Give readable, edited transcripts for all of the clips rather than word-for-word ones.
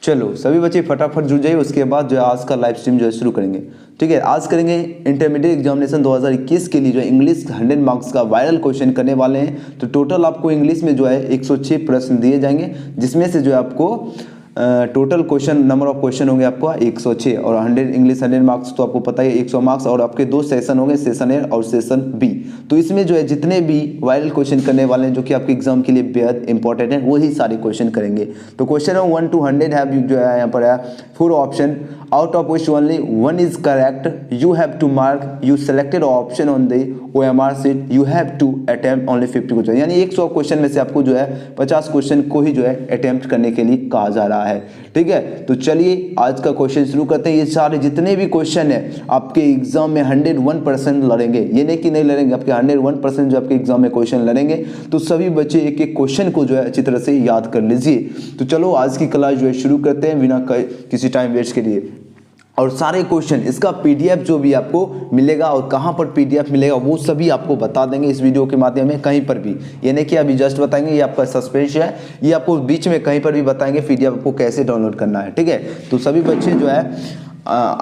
चलो सभी बच्चे फटाफट जुड़ जाइए, उसके बाद जो है आज का लाइव स्ट्रीम जो है शुरू करेंगे। ठीक है, आज करेंगे इंटरमीडिएट एग्जामिनेशन 2021 के लिए जो है इंग्लिश 100 मार्क्स का वायरल क्वेश्चन करने वाले हैं। तो टोटल आपको इंग्लिश में जो है 106 प्रश्न दिए जाएंगे, जिसमें से जो है आपको total question number of question होंगे आपका 106 और 100 इंग्लिश 100 मार्क्स तो आपको पता है 100 मार्क्स, और आपके 2 सेशन होंगे, सेशन ए और सेशन बी। तो इसमें जो है जितने भी वायरल क्वेश्चन करने वाले हैं जो कि आपके एग्जाम के लिए बेहद इंपॉर्टेंट है, वही सारे क्वेश्चन करेंगे। तो क्वेश्चन 1 to 100 है जो है यहाँ पर है 4 option, out of which only 1 is correct. You have to mark you selected option on the OMR sheet, you have to attempt only 50 question, यानी 100 क्वेश्चन में से आपको जो है 50 क्वेश्चन को ही जो है अटेम्प्ट करने के लिए कहा जा रहा है। ठीक है, तो चलिए आज का क्वेश्चन शुरू करते हैं। ये सारे जितने भी क्वेश्चन है आपके एग्जाम में 101% लड़ेंगे, ये नहीं कि नहीं लड़ेंगे, आपके 101% जो आपके एग्जाम में क्वेश्चन लड़ेंगे। तो सभी बच्चे एक एक क्वेश्चन को जो है अच्छी तरह से याद कर लीजिए। तो चलो आज की क्लास जो है शुरू करते हैं बिना किसी टाइम वेस्ट के लिए। और सारे क्वेश्चन इसका PDF जो भी आपको मिलेगा और कहाँ पर PDF मिलेगा वो सभी आपको बता देंगे इस वीडियो के माध्यम में, कहीं पर भी। ये नहीं कि अभी जस्ट बताएंगे, ये आपका सस्पेंस है, ये आपको बीच में कहीं पर भी बताएंगे PDF आपको कैसे डाउनलोड करना है। ठीक है, तो सभी बच्चे जो है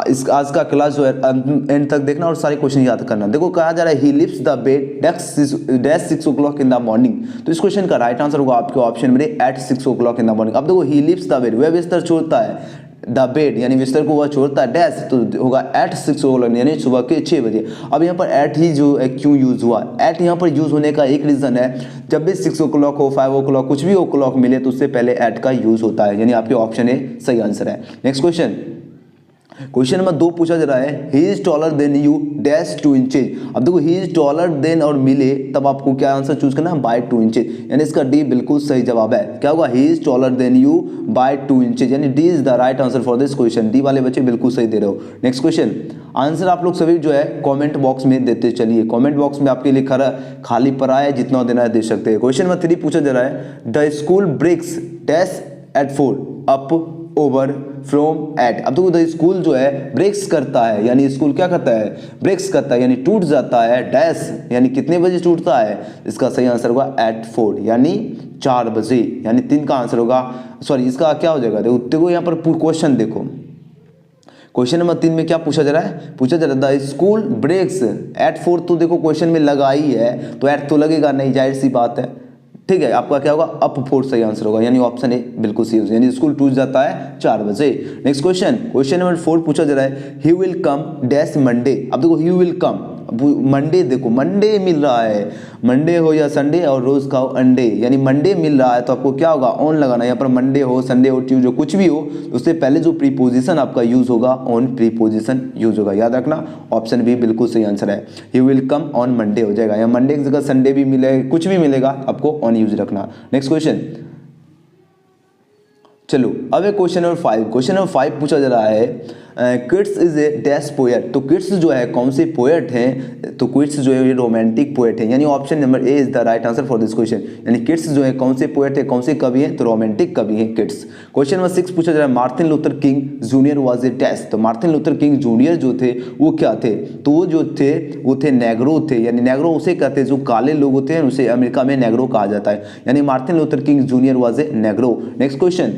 इस आज का क्लास जो है एंड तक देखना और सारे क्वेश्चन याद करना। देखो कहा जा रहा है he lifts the bed dash 6 o'clock in the morning. तो इस क्वेश्चन का राइट आंसर होगा आपके ऑप्शन में eight 6 o'clock in the morning. अब देखो ही लिफ्ट्स द बेड, वह बिस्तर छोड़ता है, द बेड यानी बिस्तर को वह छोड़ता है डैश, तो होगा एट 6 o'clock यानी सुबह के 6 बजे। अब यहाँ पर एट ही जो है क्यों यूज हुआ, एट यहाँ पर यूज होने का एक रीजन है, जब भी 6 o'clock हो 5 o'clock कुछ भी o'clock मिले तो उससे पहले एट का यूज होता है, यानी आपके ऑप्शन ए सही आंसर है। नेक्स्ट क्वेश्चन, क्वेश्चन नंबर 2 पूछा जा रहा है he is taller than you dash 2 inches. अब देखो ही इज टॉलर देन और मिले तब आपको क्या आंसर चूज करना है, बाय 2 इंचेज, यानी इसका डी बिल्कुल सही जवाब है। क्या होगा, he is taller than you by 2 inches, यानी D is the right answer for this question. D वाले बच्चे बिल्कुल सही दे रहे हो। नेक्स्ट क्वेश्चन, आंसर आप लोग सभी जो है कमेंट बॉक्स में देते चलिए, कमेंट बॉक्स में आपके लिए खाली पड़ा है, जितना देना है दे सकते हैं। क्वेश्चन नंबर 3 पूछा जा रहा है the school breaks dash at 4 up over from eight. अब देखो द स्कूल जो है ब्रेक्स करता है, यानी स्कूल क्या करता है, ब्रेक्स करता है, यानी टूट जाता है, डैश यानी कितने बजे टूटता है, इसका सही आंसर होगा एट 4 यानी 4 बजे, यानी 3 का आंसर होगा, सॉरी इसका क्या हो जाएगा, देखो यहाँ पर क्वेश्चन देखो, क्वेश्चन नंबर 3 में क्या पूछा जा रहा है, पूछा जा रहा है द स्कूल ब्रेक्स एट 4, तो देखो क्वेश्चन में लगा ही है तो एट तो लगेगा नहीं, जाहिर सी बात है। ठीक है, आपका क्या होगा अप 4 सही आंसर होगा, यानी ऑप्शन ए बिल्कुल सही होगा, यानी स्कूल टूट जाता है 4 बजे। नेक्स्ट क्वेश्चन, क्वेश्चन नंबर 4 पूछा जा रहा है he will come dash Monday. अब देखो ही विल कम, मंडे देखो मंडे मिल रहा है, मंडे हो या संडे और रोज खाओ अंडे, यानी मंडे मिल रहा है तो आपको क्या होगा ऑन लगाना। यहाँ पर मंडे हो संडे हो ट्यूसडे कुछ भी हो उससे पहले जो प्रीपोजिशन आपका यूज होगा ऑन प्रीपोजिशन यूज होगा, याद रखना ऑप्शन बी बिल्कुल सही आंसर है। He will come on Monday हो जाएगा, या मंडे की जगह संडे भी मिलेगा, कुछ भी मिलेगा आपको ऑन यूज रखना। नेक्स्ट क्वेश्चन, चलो अब है क्वेश्चन नंबर 5। क्वेश्चन नंबर 5 पूछा जा रहा है kids is a dash poet. तो किड्स जो है कौन से पोएट हैं, तो किड्स जो है ये रोमांटिक पोएट है, यानी option number A is the right answer for this question, यानी किड्स जो है कौन से पोएट है, कौन से कवि हैं, तो रोमांटिक कवि हैं किड्स। क्वेश्चन नंबर 6 पूछा जा रहा है Martin Luther King junior was a dash. तो मार्टिन लूथर किंग जूनियर जो थे वो क्या थे, तो वो जो थे वो थे नेग्रो थे, यानी नेग्रो उसे कहते हैं जो काले लोग होते हैं, उसे अमेरिका में नेग्रो कहा जाता है, यानी Martin Luther King junior was a Negro. Next question,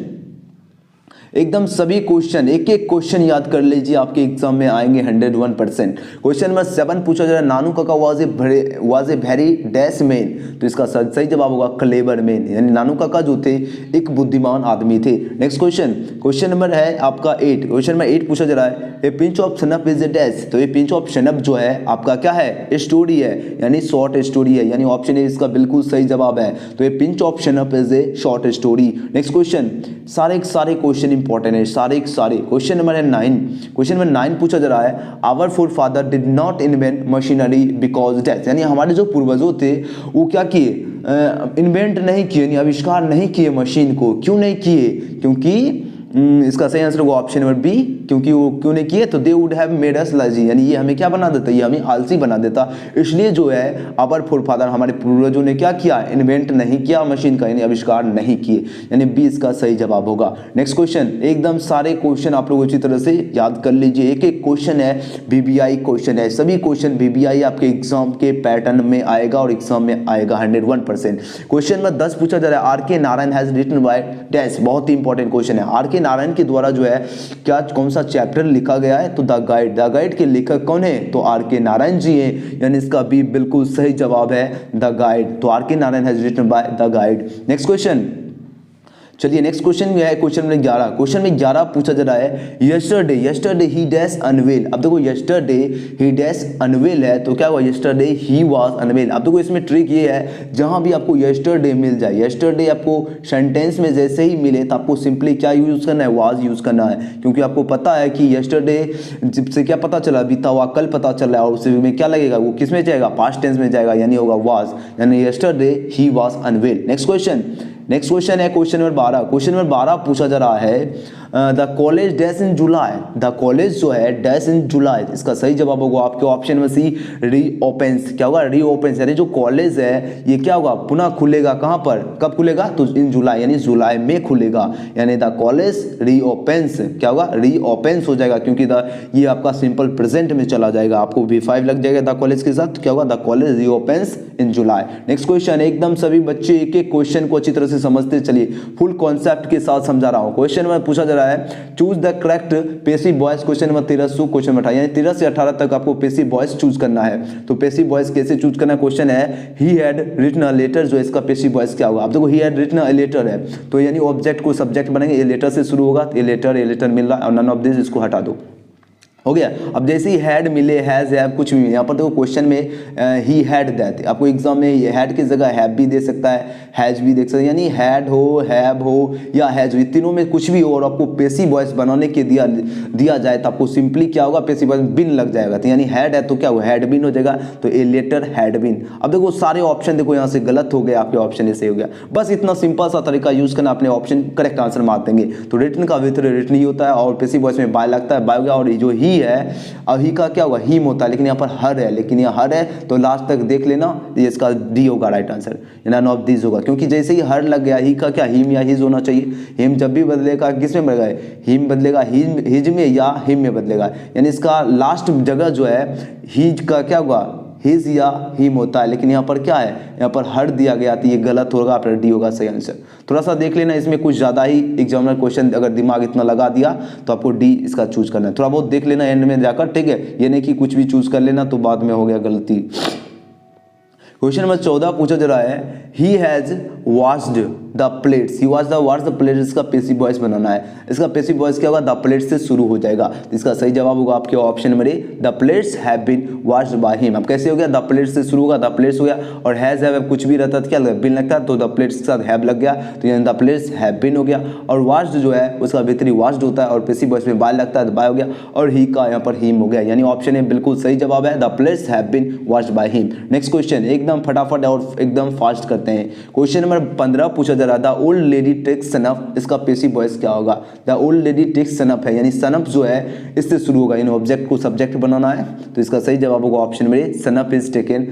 एकदम सभी क्वेश्चन एक एक क्वेश्चन याद कर लीजिए, आपके एग्जाम में आएंगे 101%। क्वेश्चन नंबर 7 पूछा जा रहा है नानू काका was a very dash man. तो इसका सही जवाब होगा क्लेवर मैन, यानी नानू काका जो थे एक बुद्धिमान आदमी थे। नेक्स्ट क्वेश्चन, क्वेश्चन नंबर है आपका 8। क्वेश्चन नंबर 8 पूछा जा रहा है ए pinch of snuff is a dash. तो ये पिंच ऑफ सनप जो है आपका क्या है, स्टोरी है, यानी शॉर्ट स्टोरी है, यानी ऑप्शन ए इसका बिल्कुल सही जवाब है। तो ये pinch of snuff is a short story. Next question, सारे क्वेश्चन इंपॉर्टेंट है, सारे क्वेश्चन नंबर है 9। क्वेश्चन नंबर 9 पूछा जा रहा है our forefather did not invent machinery because dash, यानी हमारे जो पूर्वजों थे वो क्या किए, इन्वेंट नहीं किए, यानी आविष्कार नहीं किए मशीन को। क्यों नहीं किए, क्योंकि इसका सही आंसर होगा ऑप्शन नंबर बी, क्योंकि वो क्यों नहीं किए, तो they would have made us lazy, यानी ये हमें क्या बना देता, ये हमें आलसी बना देता, इसलिए जो है आवर फोरफादर हमारे पूर्वजों ने क्या किया, इन्वेंट नहीं किया मशीन का, यानी आविष्कार नहीं किए, यानी बी इसका सही जवाब होगा। नेक्स्ट क्वेश्चन, एकदम सारे क्वेश्चन आप लोग अच्छी तरह से याद कर लीजिए, एक एक क्वेश्चन है VBI क्वेश्चन है, सभी क्वेश्चन VBI आपके एग्जाम के पैटर्न में आएगा और एग्जाम में आएगा 101%। क्वेश्चन नंबर 10 पूछा जा रहा है R K Narayan has written by dash, बहुत ही इंपॉर्टेंट क्वेश्चन है। आर के नारायण के द्वारा जो है क्या कौन सा चैप्टर लिखा गया है, तो द गाइड के लेखक कौन है, तो आर के नारायण जी हैं, यानी इसका भी बिल्कुल सही जवाब है द गाइड। तो R K Narayan has written by the guide. Next question, चलिए नेक्स्ट क्वेश्चन है क्वेश्चन नंबर 11। क्वेश्चन में 11 पूछा जा रहा है यस्टरडे ही डैश अनवेल। अब देखो यस्टरडे ही डैश अनवेल है, तो क्या हुआ, यस्टरडे ही वाज अनवेल। अब देखो इसमें ट्रिक ये है, जहां भी आपको यस्टरडे मिल जाए, यस्टरडे आपको सेंटेंस में जैसे ही मिले तो आपको सिंपली क्या यूज करना है, वाज यूज करना है, क्योंकि आपको पता है कि यस्टरडे से क्या पता चला, बीता हुआ कल पता चला है, और उसमें क्या लगेगा, वो किस में जाएगा, पास्ट टेंस में जाएगा, यानी होगा वाज, यानी yesterday he was unwell. Next question है क्वेश्चन नंबर 12। क्वेश्चन नंबर 12 पूछा जा रहा है the college dash in July. The college जो है डैश इन जुलाई, इसका सही जवाब होगा आपके ऑप्शन में सी, रीओपन्स। क्या होगा, रीओपन्स, यानी जो कॉलेज है ये क्या होगा, पुनः खुलेगा, कहाँ पर, कब खुलेगा, तो इन जुलाई, यानी जुलाई में खुलेगा, यानी द कॉलेज रीओपन्स, क्या होगा, रीओपन्स हो जाएगा, क्योंकि ये आपका सिंपल प्रेजेंट में चला जाएगा, आपको V5 लग जाएगा द कॉलेज के साथ, क्या होगा, the college reopens in July. Next question, एकदम सभी बच्चे एक एक क्वेश्चन को अच्छी तरह से समझते चलिए, फुल कॉन्सेप्ट के साथ समझा रहा हूँ। क्वेश्चन में पूछा जा रहा है choose the correct passive voice, question number 13 से क्वेश्चन नंबर 18, यानी 13 से 18 तक आपको पेसिव वॉइस चूज करना है। तो पेसिव वॉइस कैसे चूज करना है, क्वेश्चन है he had written a letter, जो इसका पेसिव वॉइस क्या होगा। अब देखो he had written a letter है, तो यानी ऑब्जेक्ट को सब्जेक्ट बनेंगे, ये लेटर से शुरू होगा, ये लेटर मिल रहा है, और नन ऑफ दिस, इसको हटा दो, हो गया। अब जैसे ही हैड मिले, हैज, हैव, कुछ भी, यहाँ पर देखो क्वेश्चन में ही हैड दैट, आपको एग्जाम में हैड की जगह हैव भी दे सकता है, हैज भी देख सकता है, यानी हैड हो, हैव हो या हैज हो, तीनों में कुछ भी हो, और आपको पेसिव वॉइस बनाने के दिया जाए तो आपको सिंपली क्या होगा, पेसिव वॉइस बिन लग जाएगा, तो यानी हैड है तो क्या होगा, हैड बिन हो जाएगा, तो ए लेटर हैड बिन। अब देखो सारे ऑप्शन देखो यहाँ से गलत हो गए, आपके ऑप्शन ऐसे हो गया, बस इतना सिंपल सा तरीका यूज करना, अपने ऑप्शन करेक्ट आंसर मार देंगे। तो रिटन का वित्र रिटन ही होता है, और पेसिव वॉइस में बाय लगता है, बाय हो गया, और जो ही है, अब ही का क्या होगा, हीम होता है, लेकिन यहाँ पर हर है, लेकिन यहाँ हर है तो लास्ट तक देख लेना, ये इसका डी होगा right answer, none of this होगा, क्योंकि जैसे ही हर लग गया, ही का क्या, हिम या हिज होना चाहिए, हिम जब भी बदलेगा किस में बदलेगा, हिम बदलेगा हिज में या हिम में बदलेगा, यानी इसका लास्ट जगह जो है हिज का क्या होगा, हिज या हिम होता है, लेकिन यहाँ पर क्या है, यहाँ पर हर दिया गया, तो ये गलत होगा, फिर डी होगा सही आंसर। थोड़ा सा देख लेना, इसमें कुछ ज़्यादा ही एग्जामिनर क्वेश्चन अगर दिमाग इतना लगा दिया तो आपको डी इसका चूज करना है, थोड़ा बहुत देख लेना एंड में जाकर, ठीक है, ये नहीं कि कुछ भी चूज कर लेना तो बाद में हो गया गलती। क्वेश्चन नंबर 14 पूछा जा रहा है he has washed the plates, he wash the wash the plates, इसका पेसिव वॉइस बनाना है, इसका पेसिव वॉइस क्या होगा, द प्लेट्स से शुरू हो जाएगा, तो इसका सही जवाब होगा आपके option number A, the plates have been washed by him. अब कैसे हो गया, द प्लेट्स से शुरू होगा, द प्लेट्स हो गया, और हैज हैव कुछ भी रहता तो क्या लगता, बिन लगता, तो द प्लेट्स के साथ हैव लग गया, तो यानी द प्लेट्स हैव बीन हो गया, और वॉश्ड जो है उसका भीतरी वॉश्ड होता है, और पेसिव वॉइस में बाय लगता है तो बाय हो गया, और ही का यहाँ पर हिम हो गया, यानी ऑप्शन ए बिल्कुल सही जवाब है, the plates have been washed by him. Next question एकदम फटाफट और एकदम फास्ट करते हैं। क्वेश्चन नंबर 15 पूछा जा रहा था ओल्ड लेडी टेक्स सनफ, इसका पेसिव वॉइस क्या होगा, द ओल्ड लेडी टेक्स सनफ है, यानी सनफ जो है इससे शुरू होगा, यानी ऑब्जेक्ट को सब्जेक्ट बनाना है, तो इसका सही जवाब होगा ऑप्शन में snuff is taken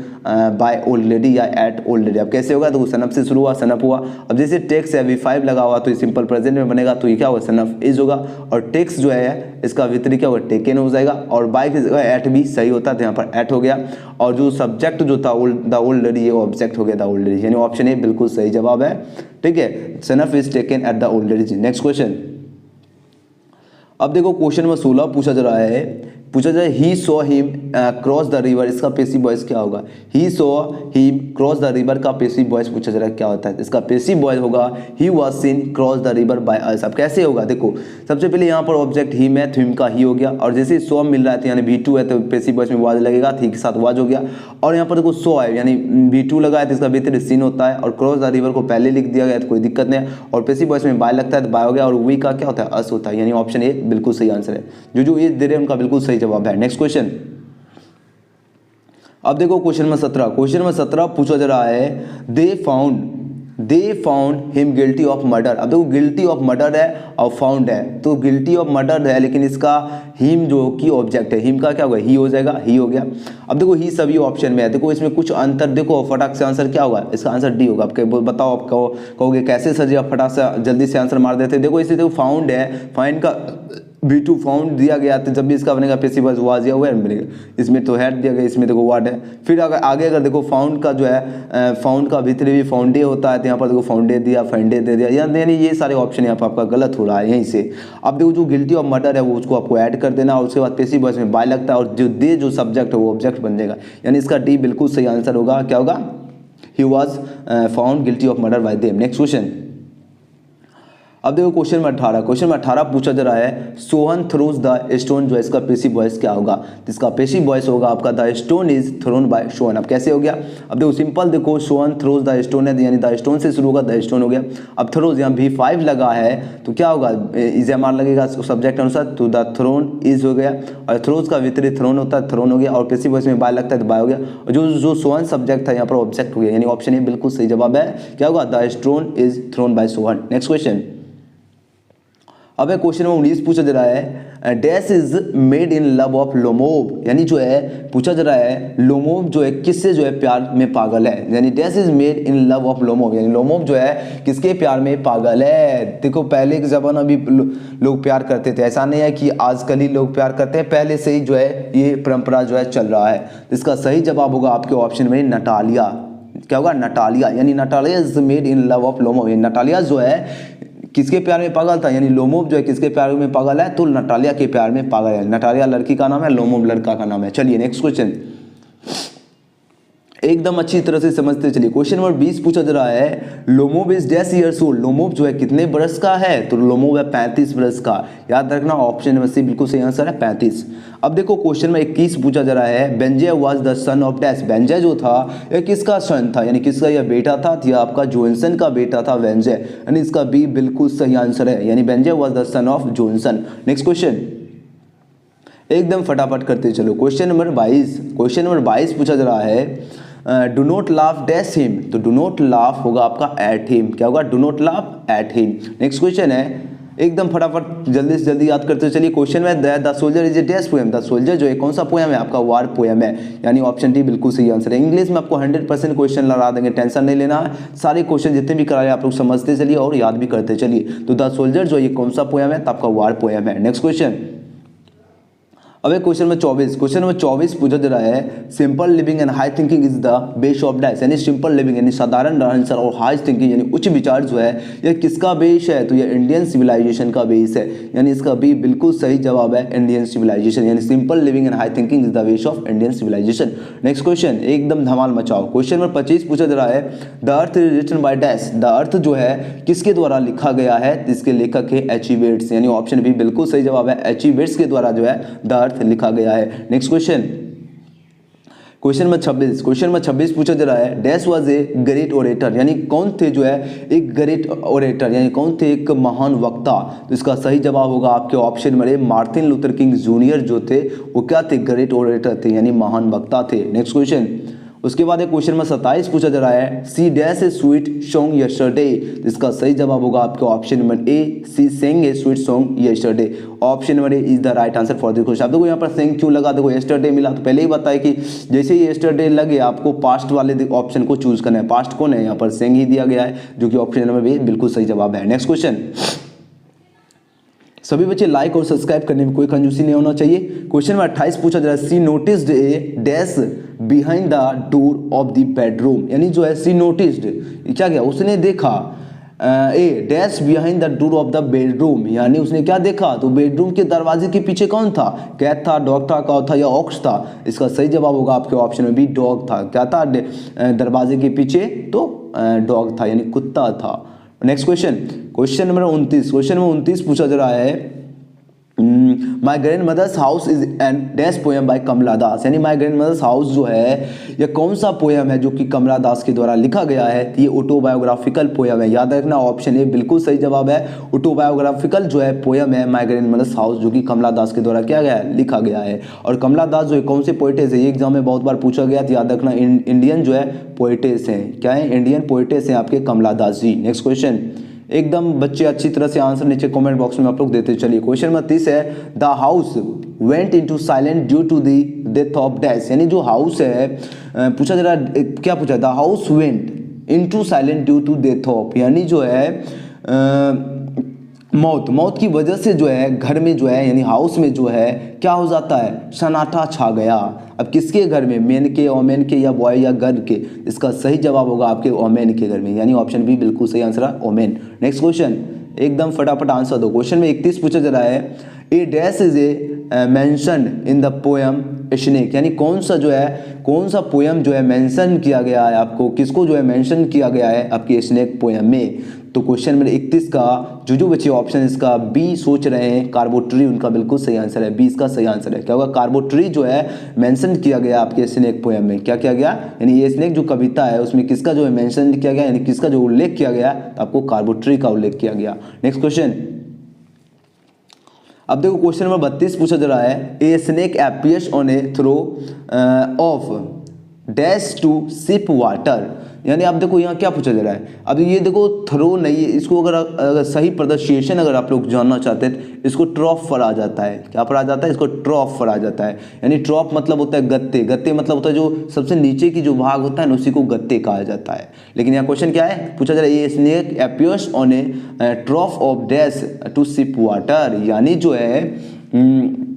by old lady या एट ओल्ड लेडी। अब कैसे होगा, तो सनफ से शुरू हुआ, सनफ हुआ, अब जैसे टेक्स है V5 लगा हुआ तो सिंपल प्रेजेंट में बनेगा, तो ये क्या होगा, सनफ इज होगा, और टेक्स जो है इसका वितरी क्या होगा, टेकन हो जाएगा, और बाय की जगह एट भी सही होता है, यहाँ पर एट हो गया, और जो सब्जेक्ट जो था द ओल्ड लेडी, ये ऑब्जेक्ट हो गया द ओल्ड लेडी, यानी ऑप्शन ए बिल्कुल सही जवाब है, ठीक है, snuff is taken at the old lady. Next question, अब देखो क्वेश्चन नंबर 16 पूछा जा रहा है, पूछा जाए he saw him cross the river, इसका पेसिव वॉइस क्या होगा, he saw him cross the river का पेसिव वॉइस पूछा जा रहा है क्या होता है, इसका पेसिव वॉइस होगा he was scene cross the river by us. अब कैसे होगा, देखो सबसे पहले यहाँ पर ऑब्जेक्ट हिम है, तो हिम का ही हो गया, और जैसे सॉ मिल रहा है तो यानी V2 है, तो पेसिव वॉइस में वाज लगेगा, ही के साथ वाज हो गया, और यहाँ पर देखो सॉ है, यानी V2 लगा है तो इसका भीतर सीन होता है, और क्रॉस द रिवर को पहले लिख दिया गया तो कोई दिक्कत नहीं है, और पेसिव वॉइस में बाय लगता है तो बाय हो गया, और वी का क्या होता है, अस होता है, यानी ऑप्शन ए बिल्कुल सही आंसर है, जो ये दे रहे हैं उनका बिल्कुल सही जवाब है। नेक्स्ट क्वेश्चन, अब देखो क्वेश्चन नंबर 17 पूछा जा रहा है they found him guilty of murder. अब देखो गिल्टी ऑफ मर्डर है और फाउंड है, तो गिल्टी ऑफ मर्डर है, लेकिन इसका हिम जो कि ऑब्जेक्ट है, हिम का क्या होगा, ही हो जाएगा, ही हो गया। अब देखो ही सभी ऑप्शन में है, देखो इसमें कुछ अंतर, देखो फटाक से आंसर क्या होगा, इसका आंसर डी होगा। आप बताओ, आप कहोगे कैसे सर जी आप फटाक से जल्दी से आंसर मार देते, देखो इसे देखो फाउंड है, फाइंड का V2 फाउंड दिया गया तो जब भी इसका बनेगा पैसिव वॉइस वाज या वेयर बनेगा। इसमें तो हेड दिया गया, इसमें देखो व्हाट है। फिर अगर आगे अगर देखो फाउंड का जो है फाउंड का भीतर भी फाउंडे होता है, तो यहाँ पर देखो फाउंडे दिया, फाइंडे दे दिया, यानी ये सारे ऑप्शन यहाँ पर आपका गलत हो रहा है यहीं से। अब देखो जो गिल्टी ऑफ मर्डर है वो उसको आपको ऐड कर देना, और उसके बाद पैसिव वॉइस में बाय लगता है, और जो दे जो सब्जेक्ट है वो ऑब्जेक्ट बन जाएगा, यानी इसका डी बिल्कुल सही आंसर होगा। क्या होगा? He was found guilty of murder bye them. Next question. अब देखो क्वेश्चन नंबर 18। क्वेश्चन नंबर 18 पूछा जा रहा है सोहन थ्रोज द स्टोन, जो है इसका पैसिव वॉइस क्या होगा? तो इसका पैसिव वॉइस होगा आपका the stone is thrown by Sohan. अब कैसे हो गया? अब देखो सिंपल, देखो सोहन थ्रोज द स्टोन है, यानी द स्टोन से शुरू होगा, द स्टोन हो गया। अब थ्रोज यहाँ V5 लगा है तो क्या होगा? इज एम आर लगेगा सब्जेक्ट अनुसार, तो द थ्रोन इज हो गया, और थ्रोज का वितरित थ्रोन होता है, थ्रोन हो गया, और पैसिव वॉइस में बाय लगता है तो बाय हो गया, और जो सोहन सब्जेक्ट था यहाँ पर ऑब्जेक्ट हो गया, यानी ऑप्शन ए बिल्कुल सही जवाब है। क्या होगा? The stone is thrown by Sohan. Next question. अब क्वेश्चन नंबर 19 पूछा जा रहा है dash is made in love of Lomov, यानी जो है पूछा जा रहा है लोमोव जो है किससे जो है प्यार में पागल है, यानी dash is made in love of Lomov, यानी लोमोव जो है किसके प्यार में पागल है। देखो पहले के ज़माना भी लोग प्यार करते थे, ऐसा नहीं है कि आजकल ही लोग प्यार करते हैं, पहले से ही जो है ये परंपरा जो है चल रहा है। इसका सही जवाब होगा आपके ऑप्शन में नटालिया। क्या होगा? नटालिया, यानी Natalia is made in love of Lomov, Natalia जो है किसके प्यार में पागल था, यानी लोमोव जो है किसके प्यार में पागल है, तो नटालिया के प्यार में पागल है। नटालिया लड़की का नाम है, लोमोव लड़का का नाम है। चलिए नेक्स्ट क्वेश्चन, एकदम अच्छी तरह से समझते चलिए। क्वेश्चन नंबर 20 पूछा जा रहा है Lomov is dash years old, Lomov जो है कितने बरस का है, तो लोमोव है 35 बरस का। याद रखना ऑप्शन नंबर सी बिल्कुल सही आंसर है 35। अब देखो क्वेश्चन में 21 पूछा जा रहा है Benjy was the son of dash, Benjy जो था यह किसका सन था, यानी किसका यह बेटा था, यह आपका जोनसन का बेटा था बेंजे, यानी इसका बी बिल्कुल सही आंसर है, यानी Benjy was the son of Johnson. Next question, एकदम फटाफट करते चलो। क्वेश्चन नंबर 22 पूछा जा रहा है do not laugh dash him, तो डू नॉट लाफ होगा आपका एट हिम। क्या होगा? Do not laugh at him. Next question है, एकदम फटाफट जल्दी से जल्दी याद करते चलिए। क्वेश्चन में the soldier is A dash poem, the soldier जो है कौन सा पोएम है आपका? वार पोएम है, यानी ऑप्शन डी बिल्कुल सही आंसर है। इंग्लिश में आपको 100% क्वेश्चन लगा देंगे, टेंशन नहीं लेना, सारे क्वेश्चन जितने भी कराए आप लोग समझते चलिए और याद भी करते चलिए। तो द सोल्जर जो ये कौन सा पोएम है? तो आपका वार पोएम है। नेक्स्ट क्वेश्चन, अब क्वेश्चन नंबर 24 पूछा जा रहा है simple living and high thinking is the base of dash, यानी सिंपल लिविंग यानी साधारण रहन सहन और हाई थिंकिंग यानी उच्च विचार जो है यह किसका बेस है, तो यह इंडियन सिविलाइजेशन का बेस है, यानी इसका बी बिल्कुल सही जवाब है इंडियन सिविलाइजेशन, यानी simple living and high thinking is the base of Indian civilisation. Next question, एकदम धमाल मचाओ। क्वेश्चन नंबर 25 पूछा जा रहा है the earth is written by dash, the earth जो है किसके द्वारा लिखा गया है, इसके लेखक है एच.ई. वेट्स, यानी ऑप्शन बी बिल्कुल सही जवाब है, एच.ई. वेट्स के द्वारा जो है द लिखा गया है। नेक्स्ट क्वेश्चन, क्वेश्चन नंबर 26 पूछा जा रहा है dash was a great orator, यानी कौन थे जो है एक ग्रेट ओरेटर, यानी कौन थे एक महान वक्ता, तो इसका सही जवाब होगा आपके ऑप्शन में मार्टिन लूथर किंग जूनियर जो थे वो क्या थे? ग्रेट ओरेटर थे, यानी महान वक्ता थे। नेक्स्ट क्वेश्चन, उसके बाद एक क्वेश्चन में 27 पूछा जा रहा है she dash a sweet song yesterday, इसका सही जवाब होगा आपके option number A she sang a sweet song yesterday. Option number A is the right answer for this question. आप देखो यहाँ पर सेंग क्यों लगा, देखो यस्टरडे मिला तो पहले ही बताया कि जैसे ही यस्टरडे लगे आपको पास्ट वाले ऑप्शन को चूज करना है, पास्ट कौन है यहाँ पर? सेंग ही दिया गया है, जो कि ऑप्शन नंबर बी बिल्कुल सही जवाब है। नेक्स्ट क्वेश्चन, सभी बच्चे लाइक और सब्सक्राइब करने में कोई कंजूसी नहीं होना चाहिए। क्वेश्चन नंबर 28 पूछा जा रहा है she noticed a dash behind the door of the bedroom, यानी जो है सी नोटिस्ड क्या गया? उसने देखा a dash behind the door of the bedroom, यानी उसने क्या देखा? तो बेडरूम के दरवाजे के पीछे कौन था? कैट था, डॉग था, काऊ था या ऑक्स था? इसका सही जवाब होगा आपके ऑप्शन में बी डॉग था। क्या था दरवाजे के पीछे? तो डॉग था, यानी कुत्ता था। नेक्स्ट क्वेश्चन नंबर 29 पूछा जा रहा है my grandmother's house is an dash poem by Kamala Das, यानी माई ग्रैंड मदर्स हाउस जो है यह कौन सा पोएम है जो कि कमला दास के द्वारा लिखा गया है? ये ऑटोबायोग्राफिकल पोएम है, याद रखना ऑप्शन ए बिल्कुल सही जवाब है। ऑटोबायोग्राफिकल जो है पोएम है माई ग्रैंड मदर्स हाउस, जो कि कमला दास के द्वारा क्या गया है? लिखा गया है। और कमला दास जो है कौन से पोइटेस है? ये एग्जाम में बहुत बार पूछा गया, तो याद रखना इंडियन जो है पोइटेस हैं। क्या है? इंडियन पोइटेस हैं आपके कमला दास जी। नेक्स्ट क्वेश्चन, एकदम बच्चे अच्छी तरह से आंसर नीचे कमेंट बॉक्स में आप लोग देते चलिए। क्वेश्चन नंबर 30 है the house went into silent due to the death of dash, यानी जो हाउस है पूछा जा रहा है क्या पूछा? The house went into silent due to death of, यानी जो है मौत की वजह से जो है घर में जो है यानी हाउस में जो है क्या हो जाता है, सन्नाटा छा गया। अब किसके घर में, मेन के, ओमेन के या बॉय या गर्ल के? इसका सही जवाब होगा आपके ओमेन के घर में, यानी ऑप्शन बी बिल्कुल सही आंसर है, ओमेन। नेक्स्ट क्वेश्चन, एकदम फटाफट आंसर दो। क्वेश्चन में 31 पूछा जा रहा है, a dash is a mentioned in the poem snake, यानी कौन सा पोएम जो है मेंशन किया गया है, आपको किसको जो है मेंशन किया गया है आपके स्नेक पोएम में? तो क्वेश्चन नंबर 31 का जो बच्चे ऑप्शन इसका बी सोच रहे हैं, कार्बोट्री, उनका बिल्कुल सही आंसर है, बी इसका सही आंसर है। क्या होगा, कार्बोट्री जो है मेंशन किया गया आपके स्नेक पोएम में। क्या किया गया, यानी ये स्नेक जो कविता है उसमें किसका जो है मेंशन किया गया, यानी किसका जो उल्लेख किया गया, तो आपको कार्बोट्री का उल्लेख किया गया। नेक्स्ट क्वेश्चन, अब देखो क्वेश्चन नंबर 32 पूछा जा रहा है, a snake appears on a throw of dash to sip water, यानी आप देखो यहाँ क्या पूछा जा रहा है। अब ये देखो थ्रो नहीं है, इसको अगर सही प्रोनाउंसिएशन अगर आप लोग जानना चाहते हैं तो इसको ट्रॉफ पर आ जाता है। क्या पर आ जाता है, इसको ट्रॉफ पर आ जाता है। यानी ट्रॉफ मतलब होता है गत्ते, गत्ते मतलब होता है जो सबसे नीचे की जो भाग होता है ना उसी को गत्ते कहा जाता है। लेकिन यहाँ क्वेश्चन क्या है पूछा जा रहा है, ये snake appears on a trough of dash to sip water, यानी जो है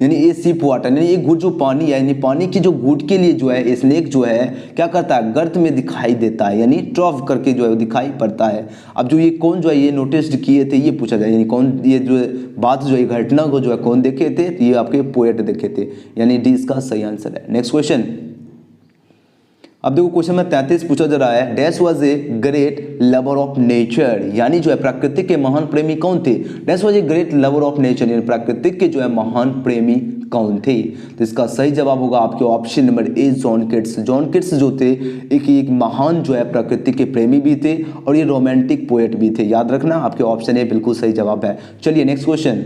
यानी ये सिप वाटर, यानी ये घूट जो पानी है, यानी पानी की जो घूट के लिए जो है स्नेक जो है क्या करता है, गर्त में दिखाई देता है, यानी ट्रॉफ करके जो है दिखाई पड़ता है। अब जो ये कौन जो है ये नोटिस किए थे ये पूछा जाए, यानी कौन ये जो बात जो है घटना को जो है कौन देखे थे, ये आपके पोएट देखे थे, यानी डी इसका सही आंसर है। नेक्स्ट क्वेश्चन, अब देखो क्वेश्चन में 33 पूछा जा रहा है, dash was a great lover of nature, यानी जो है प्रकृति के महान प्रेमी कौन थे? Dash was a great lover of nature, यानी प्रकृति के जो है महान प्रेमी कौन थे? तो इसका सही जवाब होगा आपके ऑप्शन नंबर ए, जॉन किट्स। जॉन किट्स जो थे एक महान जो है प्रकृति के प्रेमी भी थे और ये रोमांटिक पोएट भी थे। याद रखना आपके ऑप्शन ए बिल्कुल सही जवाब है। चलिए नेक्स्ट क्वेश्चन,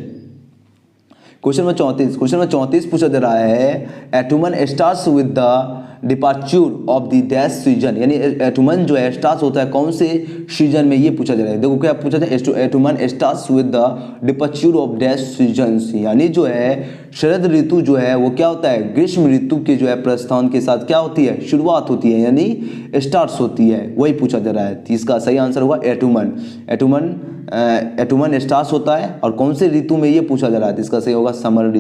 क्वेश्चन नंबर 34 पूछा जा रहा है, autumn starts with the departure of the dash season, यानी एटुमन जो है स्टार्स होता है कौन से सीजन में, ये पूछा जा रहा है। देखो क्या पूछा जाए, autumn starts with the departure of dash season, यानी जो है शरद ऋतु जो है वो क्या होता है, ग्रीष्म ऋतु के जो है प्रस्थान के साथ क्या होती है, शुरुआत होती है, यानी स्टार्ट्स होती है, वही पूछा जा रहा है। तो इसका सही आंसर होगा एटुमन। एटुमन स्टार्स होता है और कौन से ऋतु में ये पूछा जा रहा है, इसका सही होगा समर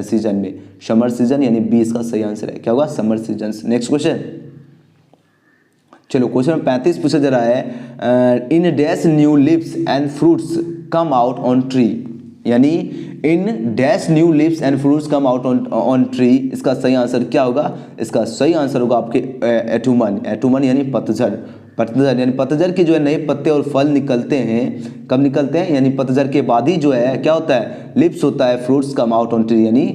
सीजन में, समर सीजन, यानी बी इसका सही आंसर है। क्या होगा, समर सीजन। नेक्स्ट क्वेश्चन, चलो क्वेश्चन 35 पूछा जा रहा है, in dash new leaves and fruits come out on tree, यानी in dash new leaves and fruits come out on tree, इसका सही आंसर क्या होगा, इसका सही आंसर होगा आपके एटुमन यानी पतझड़ यानी पतझड़ के जो है नए पत्ते और फल निकलते हैं। कब निकलते हैं, यानी पतझड़ के बाद ही जो है क्या होता है, लिप्स होता है, fruits come out on tree, यानी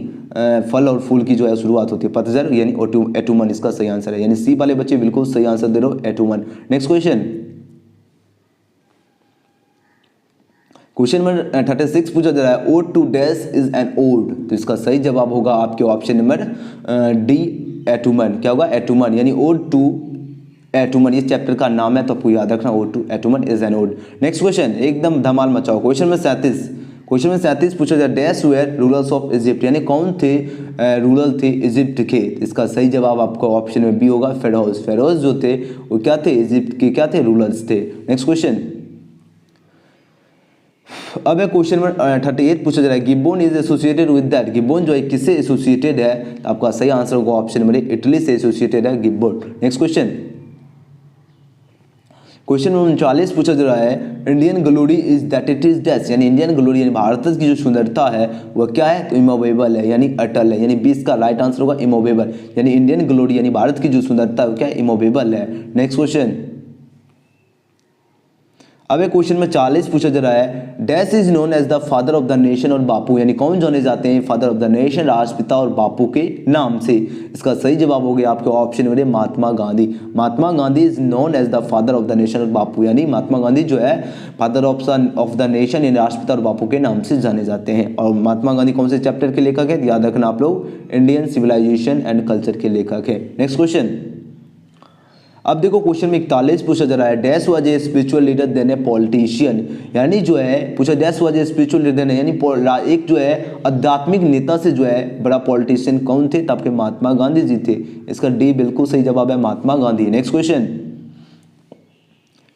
फल और फूल की जो है शुरुआत होती है, पतझड़ यानी एटुमन इसका सही आंसर है। यानी सी वाले बच्चे बिल्कुल सही आंसर दे रहे हो, autumn. Next question, question number 36 पूछा जा रहा है, ode to dash is an ode, तो इसका सही जवाब होगा आपके ऑप्शन नंबर डी, एटुमन। क्या होगा, एटुमन, यानी ओड टू एटुमन, इस चैप्टर का नाम है तो आपको याद रखना, ode to autumn is an ode. Next question, एकदम धमाल मचाओ। क्वेश्चन में 37 पूछा जाए, dash were rulers of Egypt, यानी कौन थे रूलर थे इजिप्ट के? इसका सही जवाब आपको ऑप्शन में बी होगा, फेरोज जो थे वो क्या थे, इजिप्ट के क्या थे, रूलर्स थे। नेक्स्ट क्वेश्चन, अब क्वेश्चन नंबर 38 पूछा जा रहा है, Gibbon is associated with that, Gibbon जो है किससे एसोसिएटेड है? तो आपका सही आंसर होगा ऑप्शन नंबर इटली से एसोसिएटेड है Gibbon. Next question, question number 39 पूछा जा रहा है, Indian glory is that it is dash, यानी इंडियन ग्लोरी यानी भारत की जो सुंदरता है वह क्या है, तो इमोवेबल है, यानी अटल है, यानी 20 का राइट आंसर होगा इमोवेबल, यानी इंडियन ग्लोरी यानी भारत की जो सुंदरता है वो क्या है, इमोवेबल है। नेक्स्ट क्वेश्चन, अब एक क्वेश्चन में 40 पूछा जा रहा है, dash is known as the father of the nation और बापू, यानी कौन जाने जाते हैं फादर ऑफ द नेशन, राष्ट्रपिता और बापू के नाम से? इसका सही जवाब हो गया आपके ऑप्शन में Mahatma Gandhi. Mahatma Gandhi is known as the father of the nation और बापू, यानी महात्मा गांधी जो है फादर ऑफ द नेशन यानी राष्ट्रपिता और बापू के नाम से जाने जाते हैं। और महात्मा गांधी कौन से चैप्टर के लेखक है, याद रखना आप लोग, इंडियन सिविलाइजेशन एंड कल्चर के लेखक है। नेक्स्ट क्वेश्चन, अब देखो क्वेश्चन में 41 पूछा जा रहा है, dash was a spiritual leader than a politician, यानी जो है पूछा dash was a spiritual leader, यानी एक जो है आध्यात्मिक नेता से जो है बड़ा पॉलिटिशियन कौन थे? तो आपके महात्मा गांधी जी थे। इसका डी बिल्कुल सही जवाब है, Mahatma Gandhi. Next question,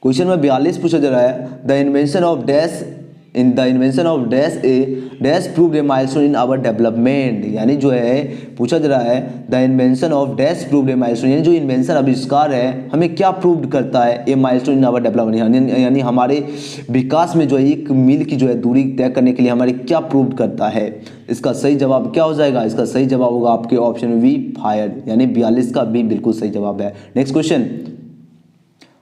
question में 42 पूछा जा रहा है, the invention of dash in the invention of dash a dash proved a milestone in our development, यानी जो है पूछा जा रहा है the invention of dash proved a milestone, यानी जो इन्वेंशन आविष्कार है हमें क्या प्रूव करता है, ए माइलस्टोन इन आवर डेवलपमेंट, यानी हमारे विकास में जो है एक मील की जो है दूरी तय करने के लिए हमारे क्या प्रूव करता है। इसका सही जवाब क्या हो जाएगा, इसका सही जवाब होगा आपके ऑप्शन बी फायर, यानी 42 का बी बिल्कुल सही जवाब है। नेक्स्ट क्वेश्चन,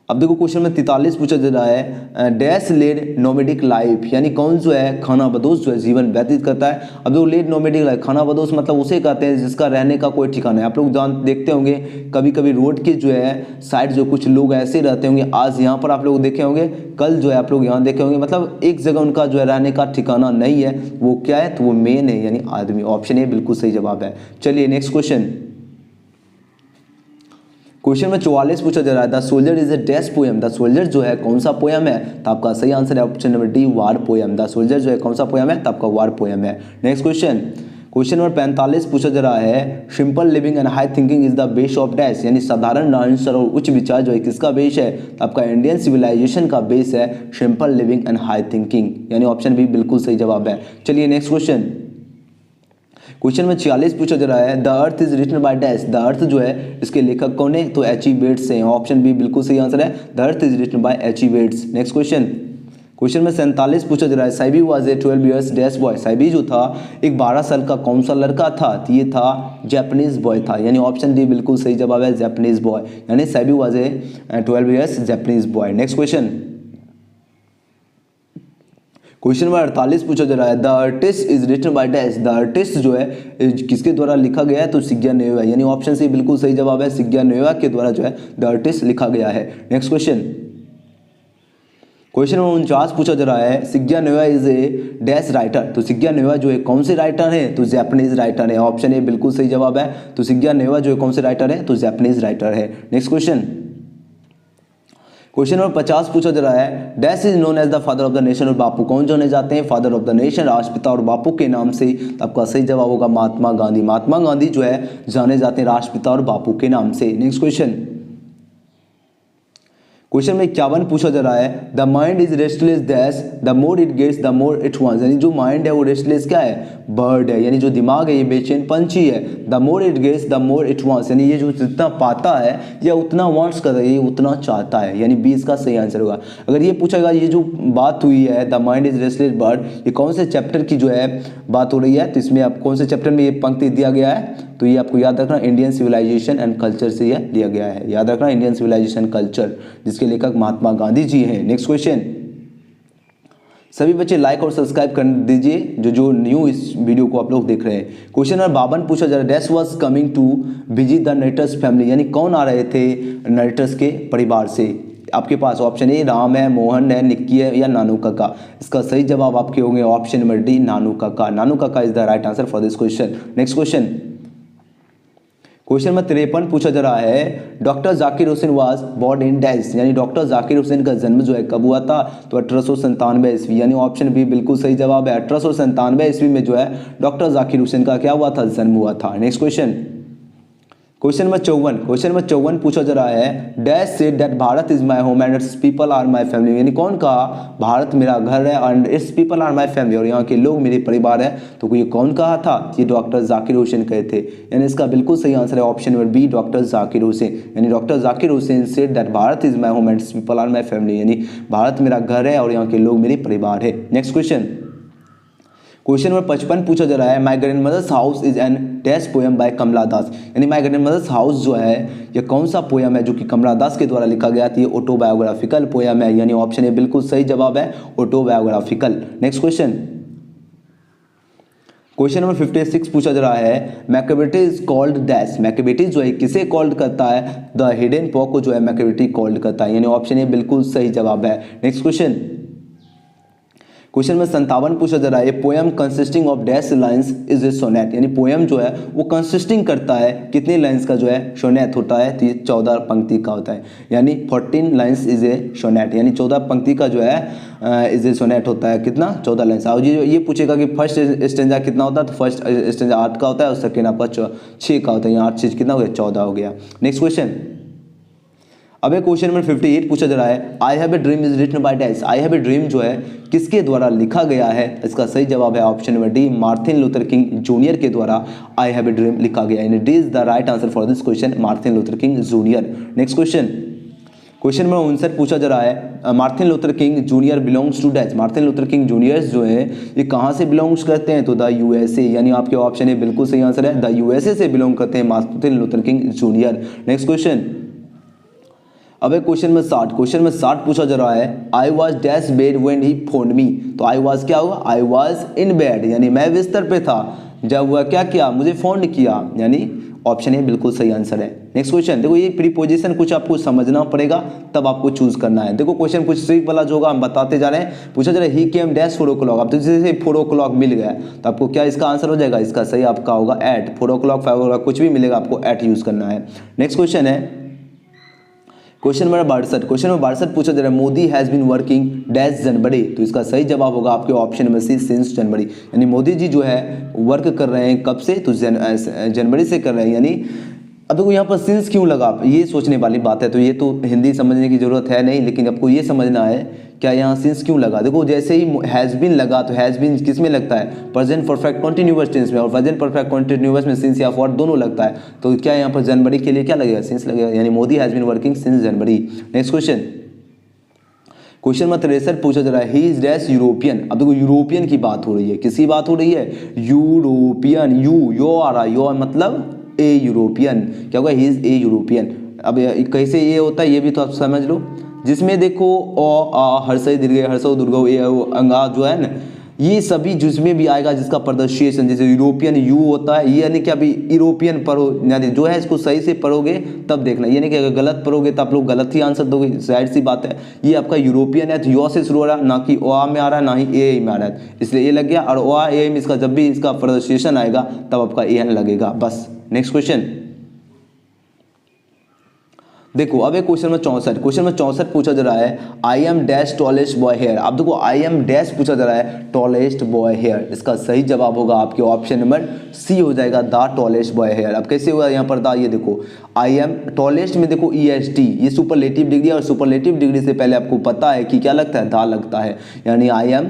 अब देखो क्वेश्चन में 43 पूछा जा रहा है डैश लेड नोमेडिक लाइफ, यानी कौन जो है खाना बदोश जो है जीवन व्यतीत करता है। अब देखो लेड नोमेडिक लाइफ, खाना बदोश मतलब उसे कहते हैं जिसका रहने का कोई ठिकाना है। आप लोग देखते होंगे कभी कभी रोड के जो है साइड जो कुछ लोग ऐसे रहते होंगे, आज यहाँ पर आप लोग देखे होंगे, कल जो है आप लोग यहाँ देखे होंगे, मतलब एक जगह उनका जो है रहने का ठिकाना नहीं है, वो क्या है, तो वो मेन है यानी आदमी। ऑप्शन ए बिल्कुल सही जवाब है। चलिए नेक्स्ट क्वेश्चन, क्वेश्चन में 44 पूछा जा रहा है the soldier is A dash poem, the soldier जो है कौन सा पोएम है, तो आपका सही आंसर है option number D war poem. The soldier जो है कौन सा पोएम है, तो आपका वार पोएम है। नेक्स्ट क्वेश्चन, क्वेश्चन नंबर 45 पूछा जा रहा है simple living and high thinking is the base of dash, यानी साधारण आंसर और उच्च विचार जो है किसका बेस है, तो आपका इंडियन सिविलाइजेशन का बेस है simple living and high thinking, यानी ऑप्शन बी बिल्कुल सही जवाब है। चलिए नेक्स्ट क्वेश्चन, क्वेश्चन में 46 पूछा जा रहा है the earth is written by dash, the earth जो है इसके लेखक कौन है, तो एच ई वेट्स हैं। ऑप्शन बी बिल्कुल सही आंसर है, the earth is written by H E Bates. Next question, question में 47 पूछा जा रहा है Saibi was a 12 years dash boy, Saibi जो था एक 12 साल का कौन सा लड़का था, तो ये था जापानीज बॉय था, यानी ऑप्शन डी बिल्कुल सही जवाब है जापानीज बॉय, यानी Saibi was a 12 years Japanese boy. Next question, question number 48 पूछा जा रहा है the artist is written by dash, the artist जो है किसके द्वारा लिखा गया है, तो सिग्या नेवा, यानी ऑप्शन सी बिल्कुल सही जवाब है, सिग्या नेवा के द्वारा जो है द आर्टिस्ट लिखा गया है। नेक्स्ट क्वेश्चन, क्वेश्चन नंबर 49 पूछा जा रहा है सिग्या नेवा इज ए डैश राइटर, तो सिग्या नेवा जो है कौन से राइटर है, तो जापानीज राइटर है। ऑप्शन ए बिल्कुल सही जवाब है, तो सिग्या नेवा जो है कौन से राइटर है, तो जापानीज राइटर है। नेक्स्ट क्वेश्चन, क्वेश्चन नंबर 50 पूछा जा रहा है dash is known as the father of the nation, और बापू कौन जाने जाते हैं, फादर ऑफ द नेशन, राष्ट्रपिता और बापू के नाम से, तो आपका सही जवाब होगा महात्मा गांधी। महात्मा गांधी जो है जाने जाते हैं राष्ट्रपिता और बापू के नाम से। नेक्स्ट क्वेश्चन, क्वेश्चन में 51 पूछा जा रहा है the mind is restless dash the more it gets the more it wants, यानी जो माइंड है वो रेस्टलेस क्या है, बर्ड है, यानी जो दिमाग है ये बेचैन पंछी है। The more it gets the more it wants, यानी ये जो जितना पाता है या उतना वांट्स करता है, ये उतना चाहता है, यानी 20 का सही आंसर होगा। अगर ये पूछेगा ये जो बात हुई है the mind is restless bird, ये कौन से चैप्टर की जो है बात हो रही है, तो इसमें आप कौन से चैप्टर में ये पंक्ति दिया गया है, तो ये आपको याद रखना इंडियन सिविलाइजेशन एंड कल्चर से यह दिया गया है, याद रखना इंडियन सिविलाइजेशन कल्चर, जिसके लेखक महात्मा गांधी जी हैं। नेक्स्ट क्वेश्चन, सभी बच्चे लाइक और सब्सक्राइब कर दीजिए जो न्यू इस वीडियो को आप लोग देख रहे हैं। क्वेश्चन नंबर 52 पूछा जा रहा है dash was coming to visit the narrator's family, यानी कौन आ रहे थे नरेटर्स के परिवार से। आपके पास ऑप्शन ए राम है, मोहन है, निक्की है या नानू काका। इसका सही जवाब आपके होंगे option number D Nanu Kaka. Nanu Kaka is the right answer for this question. Next question, question में 53 पूछा जा रहा है doctor Zakir Hussain was born in dash, यानी डॉक्टर जाकिर हुसैन का जन्म जो है कब हुआ था, तो 1897 ईस्वी, यानी ऑप्शन बी बिल्कुल सही जवाब है। 1897 ईस्वी में जो है डॉक्टर जाकिर हुसैन का क्या हुआ था, जन्म हुआ था। नेक्स्ट क्वेश्चन, क्वेश्चन नंबर 54 पूछा जा रहा है dash said that Bharat is my home and its people are my family, यानी कौन कहा भारत मेरा घर है and its people are my family, और यहाँ के लोग मेरे परिवार है, तो ये कौन कहा था, ये डॉक्टर जाकिर हुसैन कहे थे, यानी इसका बिल्कुल सही आंसर है option number B doctor Zakir Hussain, यानी doctor Zakir Hussain said that Bharat is my home and its people are my family, यानी भारत मेरा घर है और यहाँ के लोग मेरे परिवार है। नेक्स्ट क्वेश्चन, क्वेश्चन नंबर 55 पूछा जा रहा है my grandmother's house is an dash poem by Kamala Das, यानी माय ग्रैंडमदर्स हाउस जो है ये कौन सा पोएम है जो कि कमला दास के द्वारा लिखा गया था, ये ऑटोबायोग्राफिकल पोएम है, यानी ऑप्शन ए बिल्कुल सही जवाब है autobiographical. Next question, question number 56 पूछा जा रहा है मैकेबेटी इज कॉल्ड डैश, मैकेबेटी जो है किसे कॉल्ड करता है, द हिडन पॉ को जो है मैकेबेटी कॉल्ड करता है, यानी ऑप्शन ए बिल्कुल सही जवाब है। नेक्स्ट क्वेश्चन, क्वेश्चन में 57 पूछा जा रहा है poem consisting of dash lines is a sonnet, यानी पोएम जो है वो कंसिस्टिंग करता है कितने लाइंस का जो है सोनेट होता है, तो ये 14 पंक्ति का होता है, यानी 14 लाइंस इज ए सोनेट, यानी 14 पंक्ति का जो है इज ए सोनेट होता है, कितना 14 लाइंस। और ये पूछेगा कि फर्स्ट स्टेंजा कितना होता है, तो फर्स्ट स्टेंजा 8 का होता है और सेकेंड आपका 6 का होता है, यहाँ 8 चीज कितना हो गया 14 हो गया। नेक्स्ट क्वेश्चन, अब एक क्वेश्चन नंबर 58 पूछा जा रहा है, I have a dream is written by dash. I have a dream जो है किसके द्वारा लिखा गया है? इसका सही जवाब है option number D, Martin Luther King Junior के द्वारा आई हैव ए ड्रीम लिखा गया है। D is the right answer for this question, Martin Luther King junior. Next question, question number 59 पूछा जा रहा है, Martin Luther King Junior belongs to dash. Martin Luther King Junior's जो है ये कहाँ से बिलोंग्स करते हैं? तो द यूएसए, यानी आपके ऑप्शन है बिल्कुल सही आंसर है, द यूएसए से बिलोंग करते हैं Martin Luther King junior. Next question, अब एक क्वेश्चन में 60 पूछा जा रहा है, I was dash bed when he phoned me. तो आई वॉज क्या हुआ? आई वॉज इन बेड, यानी मैं बिस्तर पे था जब वह क्या किया? मुझे फोन किया, यानी ऑप्शन ए बिल्कुल सही आंसर है। नेक्स्ट क्वेश्चन, देखो ये प्रीपोजिशन कुछ आपको समझना पड़ेगा तब आपको चूज करना है। देखो क्वेश्चन कुछ ट्रिक वाला जो होगा हम बताते जा रहे हैं। पूछा जा रहा है, ही केम डैश 4 o'clock। अब तो जैसे 4 o'clock मिल गया तो आपको क्या इसका आंसर हो जाएगा? इसका सही आपका होगा एट। 4 o'clock 5 o'clock कुछ भी मिलेगा आपको एट यूज करना है। नेक्स्ट क्वेश्चन है क्वेश्चन नंबर 62 पूछा जा रहा है, Modi has been working dash January. तो इसका सही जवाब होगा आपके option number C, since January, यानी मोदी जी जो है वर्क कर रहे हैं कब से? तो जनवरी से कर रहे हैं। यानी अब देखो यहाँ पर सिंस क्यों लगा, ये सोचने वाली बात है। तो ये तो हिंदी समझने की जरूरत है नहीं, लेकिन आपको ये समझना है क्या यहाँ सिंस क्यों लगा। देखो जैसे ही हैज़ बीन लगा तो हैज़ बीन किस में लगता है? प्रेजेंट परफेक्ट कॉन्टिन्यूअस टेंस में, और प्रेजेंट परफेक्ट कॉन्टिन्यूअस में सिंस या फॉर दोनों लगता है। तो क्या यहाँ पर जनवरी के लिए क्या लगेगा? सिंस लगेगा, यानी Modi has been working since January. Next question, question number 63 पूछा जा रहा है, ही इज डैश यूरोपियन। अब देखो यूरोपियन की बात हो रही है, किसकी बात हो रही है? यूरोपियन, यो आ रहा है, यो मतलब ए यूरोपियन। क्या होगा? He is a European. अब कैसे ये होता है ये भी तो आप समझ लो, जिसमें देखो अ आ हर्षय दीर्घ हर्षो दुर्गो ए अंगा जो है ना, ये सभी जिसमें भी आएगा जिसका प्रदर्शिएशन, जैसे यूरोपियन यू होता है, ये यानी कि अभी यूरोपियन पढ़ो, यानी जो है इसको सही से पढ़ोगे तब देखना, यानी कि अगर गलत पढ़ोगे तो आप लोग गलत ही आंसर दोगे, जाहिर सी बात है। ये आपका यूरोपियन है तो यो से शुरू हो रहा है, ना कि ओ में आ रहा है, ना ही ए में आ रहा है, इसलिए ये लग गया। और ओ ए में इसका जब भी इसका प्रदर्शिएशन आएगा तब आपका ए एन लगेगा बस। नेक्स्ट क्वेश्चन देखो, अब एक क्वेश्चन में 64 पूछा जा रहा है, I am dash tallest boy here. अब देखो आई एम डैश पूछा जा रहा है, टॉलेस्ट बॉय हेयर। इसका सही जवाब होगा आपके ऑप्शन नंबर सी हो जाएगा, द टॉलेस्ट बॉय हेयर। अब कैसे होगा यहाँ पर द, ये देखो आई एम टॉलेस्ट में देखो ई एस टी, ये सुपरलेटिव डिग्री, और सुपरलेटिव डिग्री से पहले आपको पता है कि क्या लगता है? द लगता है, यानी I am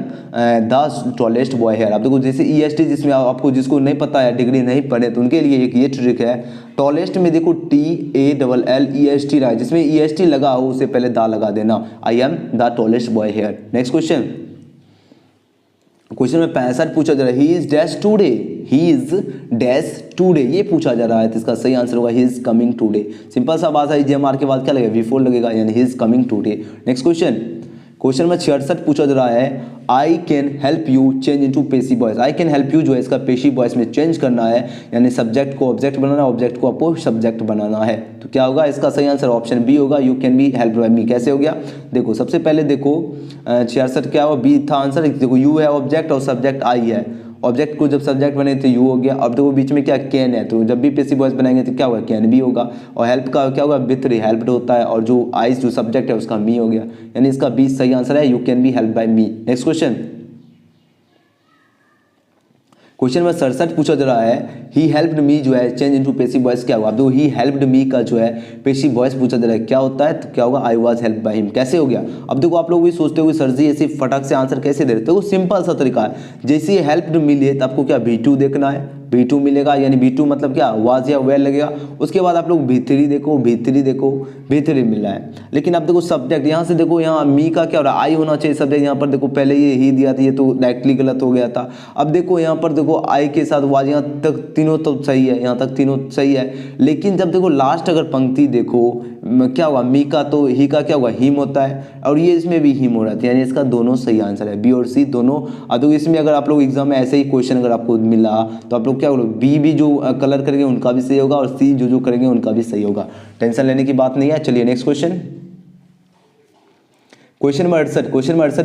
the tallest boy here. अब देखो जैसे ई एस टी, जिसमें आपको जिसको नहीं पता है, डिग्री नहीं पढ़े, तो उनके लिए एक ये ट्रिक है, टॉलेस्ट में देखो TALLEST रहा है, जिसमें EST लगा हो उससे पहले दा लगा देना, I am the tallest boy here. Next question में 65 पूछा जा रहा है, he is dash today. He is dash today ये पूछा जा रहा है, तो इसका सही आंसर होगा he is coming today. Simple सा बात है, JMR के बाद क्या लगेगा? V4 लगेगा, यानी he is coming today. Next question में 66 पूछा जा रहा है, I can help you change into passive voice. I can help you जो है इसका पेसिव वॉइस में चेंज करना है, यानी सब्जेक्ट को ऑब्जेक्ट बनाना, ऑब्जेक्ट को आपको सब्जेक्ट बनाना है। तो क्या होगा? इसका सही आंसर ऑप्शन बी होगा, you can be help by me. कैसे हो गया? देखो सबसे पहले देखो 66 क्या हुआ? बी था आंसर। देखो यू है ऑब्जेक्ट और सब्जेक्ट आई है, ऑब्जेक्ट को जब सब्जेक्ट बने तो यू हो गया। अब देखो बीच में क्या कैन है, तो जब भी पेसिव वॉइस बनाएंगे तो क्या होगा? कैन भी होगा। और हेल्प का क्या होगा? विथ हेल्प्ड होता है, और जो आइज जो सब्जेक्ट है उसका मी हो गया, यानी इसका बी सही आंसर है, you can be help by me. Next question में 67 पूछा जा रहा है, ही हेल्प्ड मी जो है चेंज इनटू पेसिव वॉइस क्या हुआ? अब देखो ही हेल्प्ड मी का जो है पेसिव वॉइस पूछा जा रहा है, क्या होता है? तो क्या होगा? I was help by him. कैसे हो गया? अब देखो आप लोग भी सोचते हो कि सर जी ऐसे फटाक से आंसर कैसे दे रहे? तो सिंपल सा तरीका है, जैसे ही हेल्प्ड मिले तो आपको क्या V2 देखना है, V2 मिलेगा, यानी V2 मतलब क्या? वाज या वेल लगेगा। उसके बाद आप लोग V3 देखो, V3 मिल रहा है। लेकिन अब देखो सब्जेक्ट यहाँ से देखो, यहाँ मी का क्या हो रहा है? आई होना चाहिए सब्जेक्ट। यहाँ पर देखो पहले ये ही दिया था, ये तो डायरेक्टली गलत हो गया था। अब देखो यहाँ पर देखो आई के साथ वाज, यहाँ तक तीनों तो सही है, यहाँ तक तीनों सही है। लेकिन जब देखो लास्ट अगर पंक्ति देखो क्या होगा? मी का तो ही का क्या होगा? हिम होता है, और ये इसमें भी हिम हो रहा है, यानी इसका दोनों सही आंसर है, बी और सी दोनों। अब तो इसमें अगर आप लोग एग्जाम में ऐसे ही क्वेश्चन अगर आपको मिला तो आप लोग क्या बोलो? बी भी जो कलर करेंगे उनका भी सही होगा, और सी जो करेंगे उनका भी सही होगा। टेंशन लेने की बात नहीं है। चलिए नेक्स्ट क्वेश्चन नंबर 68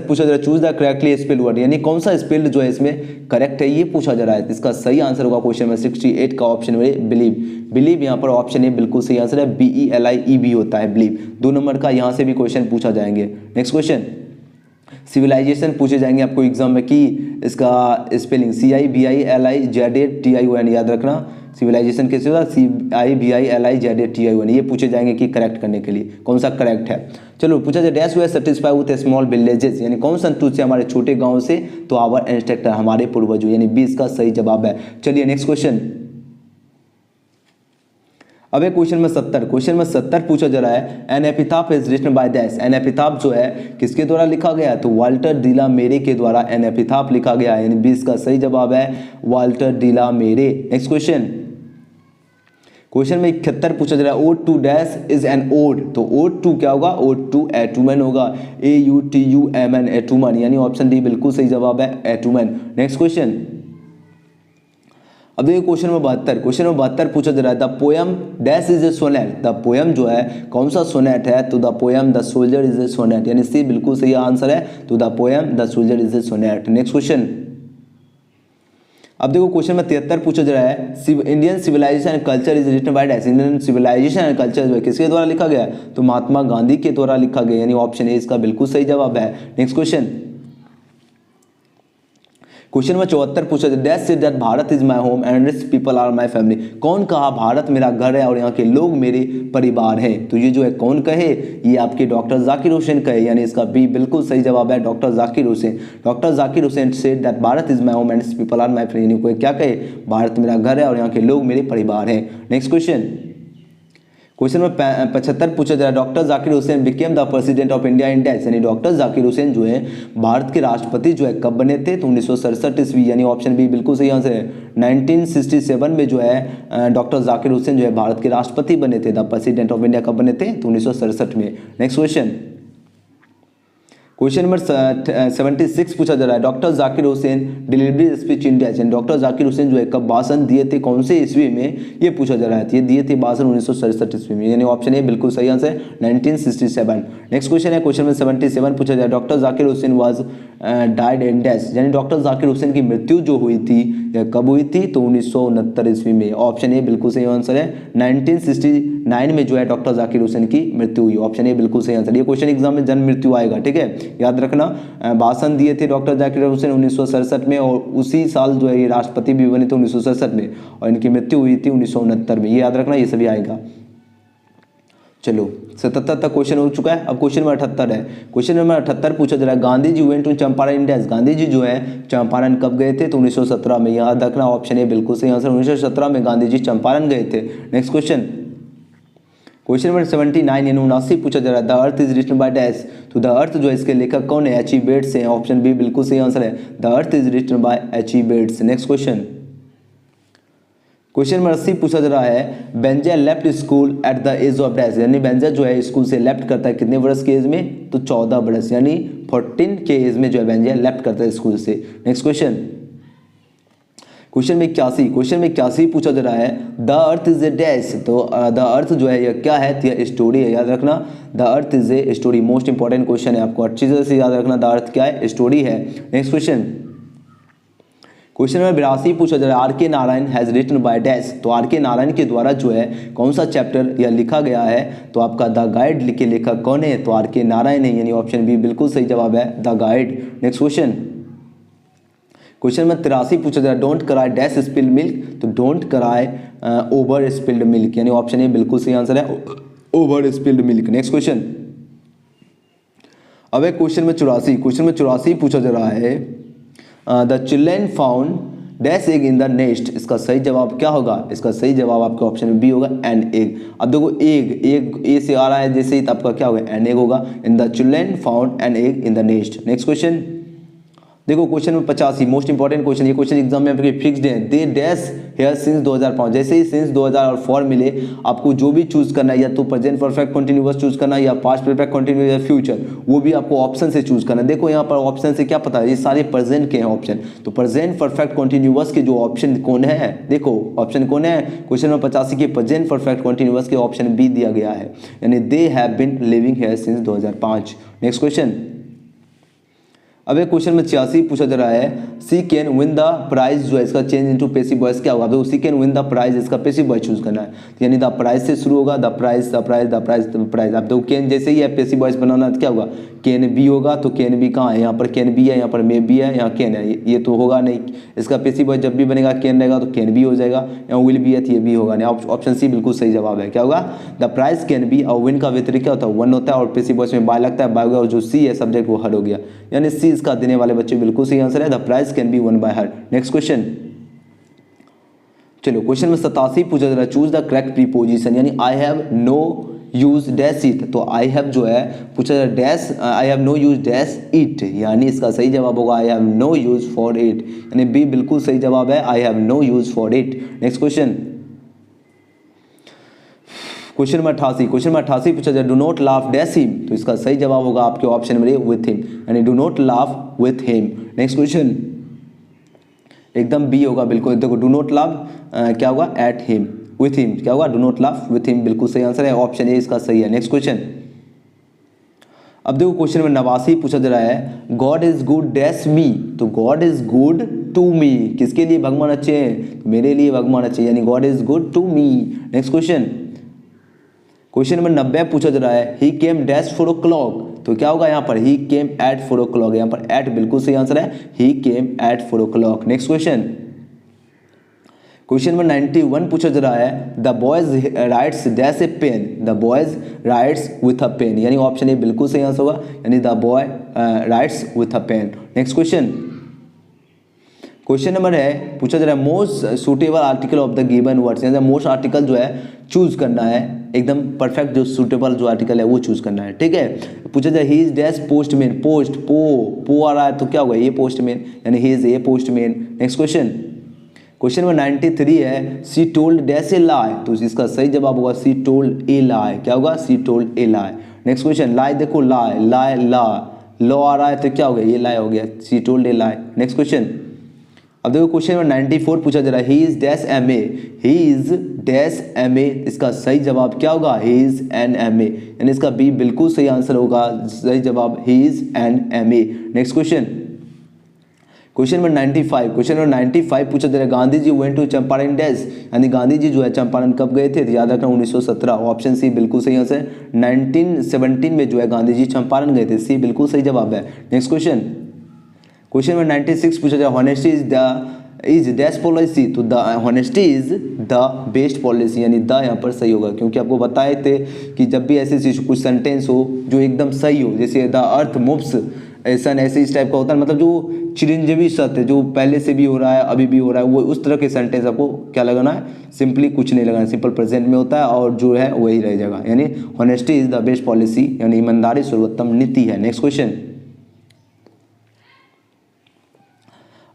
पूछा जा रहा है, choose the correctly spelled word, यानी कौन सा स्पेल्ड जो है इसमें करेक्ट है ये पूछा जा रहा है। इसका सही आंसर होगा क्वेश्चन नंबर 68 का ऑप्शन में बिलीव यहाँ पर ऑप्शन है बिल्कुल सही आंसर है, BELIEV होता है बिलीव। 2 नंबर का यहाँ से भी क्वेश्चन पूछा जाएंगे। नेक्स्ट क्वेश्चन सिविलाइजेशन पूछे जाएंगे आपको एग्जाम में कि इसका स्पेलिंग CIVILIZATION याद रखना। सिविलाइजेशन कैसे होगा, CIVILIZATION, ये पूछे जाएंगे कि करेक्ट करने के लिए कौन सा करेक्ट है। चलो पूछा जाए dash way satisfy with small villages, यानी कौन संतुष्ट है हमारे छोटे गाँव से, तो आवर एंसेस्टर, हमारे पूर्वजों, यानी 20 का सही जवाब है। चलिए नेक्स्ट क्वेश्चन। अब एक क्वेश्चन में 70 पूछा जा रहा है an epitaph is written by dash, an epitaph जो है किसके द्वारा लिखा गया है, तो वाल्टर डी ला मेरे के द्वारा एन एपिथाफ लिखा गया है, यानी 20 का सही जवाब है वाल्टर डी ला मेरे। नेक्स्ट क्वेश्चन में 71 पूछा जा रहा है ode to dash is an ode, तो ओड टू क्या होगा, ओड टू एटूमन होगा, AUTUMN एटूमन, यानी ऑप्शन डी बिल्कुल सही जवाब है एटूमन। Next question. अब देखिए क्वेश्चन में 72 पूछा जा रहा है the poem dash is a sonnet, the poem जो है कौन सा सोनेट है, तो the poem the soldier is a sonnet, यानी सी बिल्कुल सही आंसर है, तो the poem the soldier is a sonnet. Next question. अब देखो क्वेश्चन में 73 पूछा जा रहा है Indian civilisation and culture is written by dash, Indian civilisation and culture जो है किसके द्वारा लिखा गया है, तो महात्मा गांधी के द्वारा लिखा गया, यानी ऑप्शन ए इसका बिल्कुल सही जवाब है। नेक्स्ट क्वेश्चन में 74 पूछा जाए dash said that Bharat is my home and rich people are my family, कौन कहा भारत मेरा घर है और यहाँ के लोग मेरे परिवार हैं, तो ये जो है कौन कहे, ये आपके डॉक्टर जाकिर हुसैन कहे, यानी इसका बी बिल्कुल सही जवाब है doctor Zakir Hussain. Doctor Zakir Hussain said that Bharat is my home and rich people are my family, यानी कोई क्या कहे, भारत मेरा घर है और यहाँ के लोग मेरे परिवार हैं। नेक्स्ट क्वेश्चन में 75 पूछा जा रहा है doctor Zakir Hussain became the president of India in dash, यानी डॉक्टर जाकिर हुसैन जो है भारत के राष्ट्रपति जो है कब बने थे, तो 1967 ईस्वी, यानी ऑप्शन बी बिल्कुल सही आंसर है। 1967 में जो है डॉक्टर जाकिर हुसैन जो है भारत के राष्ट्रपति बने थे, द प्रेसिडेंट ऑफ इंडिया कब बने थे, तो 1967 में। नेक्स्ट क्वेश्चन नंबर 76 पूछा जा रहा है doctor Zakir Hussain delivery speech in dash, doctor Zakir Hussain जो है कब भाषण दिए थे, कौन से ईस्वी में, ये पूछा जा रहा है, ये दिए थे भाषण 1967 ईस्वी में, यानी ऑप्शन ए बिल्कुल सही आंसर 1967। नेक्स्ट क्वेश्चन है क्वेश्चन में 77 पूछा जा रहा है doctor Zakir Hussain was died in dash, यानी डॉक्टर जाकिर हुसैन की मृत्यु जो हुई थी या कब हुई थी, तो 1969 ईस्वी में, ऑप्शन ए बिल्कुल सही आंसर है 1969 में जो है डॉक्टर जाकिर हुसैन की मृत्यु हुई, ऑप्शन ए बिल्कुल सही आंसर। ये क्वेश्चन एग्जाम में जन्म मृत्यु आएगा, ठीक है, याद रखना। भाषण दिए थे डॉक्टर जाकिर हुसैन 1967 में और उसी साल जो है ये राष्ट्रपति भी बने थे 1967 में और इनकी मृत्यु हुई थी 1969 में, ये याद रखना, ये सभी आएगा। चलो 77 तक क्वेश्चन हो चुका है। अब क्वेश्चन नंबर 78 है। क्वेश्चन नंबर 78 पूछा जा रहा है Gandhi ji went to Champaran in dash, Gandhi ji जो है चंपारण कब गए थे, तो 1917 में, याद रखना ऑप्शन ए बिल्कुल सही आंसर 1917 में गांधी जी चंपारण गए थे। नेक्स्ट क्वेश्चन नंबर 79 यानी 79 पूछा जा रहा है the earth is written by dash, तो द अर्थ जो है इसके लेखक कौन है, H.E. बेट्स हैं, ऑप्शन बी बिल्कुल सही आंसर है the earth is written by H.E. Bates. Next question number 80 पूछा जा रहा है Benja left school at the age of dash, यानी बेंजा जो है स्कूल से लेफ्ट करता है कितने वर्ष के एज में, तो 14 वर्ष, यानी 14 के एज में जो है बेंजा लेफ्ट करता है स्कूल से। नेक्स्ट क्वेश्चन में 81 पूछा जा रहा है the earth is a dash, तो द अर्थ जो है यह क्या है, तो यह स्टोरी है, याद रखना the earth is a story, most important question है, आपको अच्छी तरह से याद रखना द अर्थ क्या है, स्टोरी है। नेक्स्ट क्वेश्चन नंबर 82 पूछा जा रहा है R K Narayan has written by dash, तो आर के नारायण के द्वारा जो है कौन सा चैप्टर यह लिखा गया है, तो आपका द गाइड के लेखक कौन है, तो आर के नारायण है, यानी ऑप्शन बी बिल्कुल सही जवाब है द गाइड। नेक्स्ट क्वेश्चन में 83 पूछा जा रहा है don't cry dash spilled milk, तो don't cry over spilled milk, यानी ऑप्शन ए बिल्कुल सही आंसर है ओवर स्पिल्ड मिल्क। नेक्स्ट अब एक क्वेश्चन में 84 पूछा जा रहा है the children found dash egg in the nest, इसका सही जवाब क्या होगा, इसका सही जवाब आपका ऑप्शन में बी होगा एन एग। अब देखो एग ए से आ रहा है जैसे ही, तो आपका क्या होगा एन एग होगा, in the children found an egg in the nest. Next देखो क्वेश्चन में 85 मोस्ट इंपॉर्टेंट क्वेश्चन, ये क्वेश्चन एग्जाम में आपके फिक्स्ड है, दे डैश हेयर सिंस 2005, जैसे ही सिंस 2004 मिले आपको जो भी चूज करना है, या तो प्रेजेंट परफेक्ट कंटिन्यूअस चूज करना है या पास्ट परफेक्ट कंटिन्यूअस या फ्यूचर, वो भी आपको ऑप्शन से चूज करना है। देखो यहाँ पर ऑप्शन से क्या पता है, ये सारे प्रेजेंट के हैं ऑप्शन, तो प्रेजेंट परफेक्ट कंटिन्यूअस के जो ऑप्शन कौन है, देखो ऑप्शन कौन है, क्वेश्चन नंबर 85 के प्रेजेंट परफेक्ट कंटिन्यूअस के ऑप्शन बी दिया गया है, यानी they have been living here since 2005। Next अब एक क्वेश्चन में 86 पूछा जा रहा है she can win the prize, जो है इसका चेंज इनटू पैसिव वॉइस क्या होगा, तो सी कैन विन द प्राइज, इसका पैसिव वॉइस चूज करना है, यानी द प्राइज से शुरू होगा द प्राइज। अब देखो कैन जैसे ही है पैसिव वॉइस बनाना तो क्या होगा कैन बी होगा, तो कैन बी कहाँ है, यहाँ पर कैन बी है, यहाँ पर मे बी है, यहाँ कैन है, ये तो होगा नहीं। इसका पैसिव वॉइस जब भी बनेगा कैन रहेगा तो कैन बी हो जाएगा, यहाँ विल बी है तो ये भी होगा नहीं। ऑप्शन सी बिल्कुल सही जवाब है। क्या होगा, द प्राइस कैन बी, और विन का व्यतिरिक्त क्या होता है, वन होता है, और पैसिव वॉइस में बाय लगता है, बाय हो गया, और जो सी है सब्जेक्ट वो हर हो गया, यानी सी इसका देने वाले बच्चे बिल्कुल सही आंसर है, the price can be one by her. Next question, चलो क्वेश्चन में 87 पूछा जा रहा है, चूज द करेक्ट प्रीपोजिशन, यानी I have no use dash it, तो आई हैव जो है पूछा जा रहा है dash, I have no use dash it, यानी इसका सही जवाब होगा I have no use for it, यानी बी बिल्कुल सही जवाब है, I have no use for it. Next question, question में 88 पूछा जाए do not laugh dash him, तो इसका सही जवाब होगा आपके option number A with him, यानी do not laugh with him. Next question एकदम बी होगा बिल्कुल, देखो डू नॉट लाफ क्या होगा एट हिम, विथ हिम क्या होगा do not laugh with him, बिल्कुल सही आंसर है, ऑप्शन ए इसका सही है। नेक्स्ट क्वेश्चन, अब देखो क्वेश्चन में 89 पूछा जा रहा है God is good dash me, तो God is good to me, किसके लिए भगवान अच्छे हैं, तो मेरे लिए भगवान अच्छे, यानी God is good to me. Next question, question number 90 पूछा जा रहा है ही केम डैश 4 o'clock, तो क्या होगा यहाँ पर ही केम एट 4 o'clock, यहाँ पर एट बिल्कुल सही आंसर है, he came at 4 o'clock। Next question, question number 91 पूछा जा रहा है the boys writes dash a pen, the boys writes with a pen, यानी ऑप्शन ए बिल्कुल सही आंसर होगा, यानी the boy writes with a pen. Next question, question number है पूछा जा रहा है most suitable article of the given words, यानी मोस्ट आर्टिकल जो है चूज करना है, एकदम परफेक्ट जो सूटेबल जो आर्टिकल है वो चूज करना है, ठीक है। पूछा जाए ही इज डैश पोस्टमैन, पोस्ट पो आ रहा है तो क्या होगा ये पोस्टमैन, यानी he is a postman. Next question, question number 93 है सी टोल्ड डैश ए लाई, तो इसका सही जवाब होगा सी टोल्ड ए लाई, क्या होगा she told a lie. Next question, lie देखो लाई लाई ला लॉ आ रहा है तो क्या हो गया ये लाई हो गया, she told a lie. Next question, अब देखो क्वेश्चन नंबर 94 पूछा जा रहा है he is dash M A, he is dash M A, इसका सही जवाब क्या होगा he is an M A, यानी इसका बी बिल्कुल सही आंसर होगा, सही जवाब he is an M A. Next question, question number 95 पूछा जा रहा है Gandhi ji went to Champaran dash, यानी गांधी जी जो है चंपारण कब गए थे, तो याद रखना 1917, ऑप्शन सी बिल्कुल सही आंसर है, 1917 में जो है गांधी जी चंपारण गए थे, सी बिल्कुल सही जवाब है। नेक्स्ट क्वेश्चन, क्वेश्चन नंबर 96 पूछा जाए हॉनेस्टी इज डैश पॉलिसी, तो the honesty is the best policy, यानी द यहाँ पर सही होगा, क्योंकि आपको बताए थे कि जब भी ऐसे कुछ सेंटेंस हो जो एकदम सही हो, जैसे द अर्थ मूव्स ऐसा ऐसे इस टाइप का होता है, मतलब जो चिरंजीवी सत्य जो पहले से भी हो रहा है अभी भी हो रहा है, वो उस तरह के सेंटेंस आपको क्या लगाना है, सिंपली कुछ नहीं लगाना, सिंपल प्रेजेंट में होता है और जो है वही रह जाएगा, यानी honesty is the best policy, यानी ईमानदारी सर्वोत्तम नीति है। नेक्स्ट क्वेश्चन,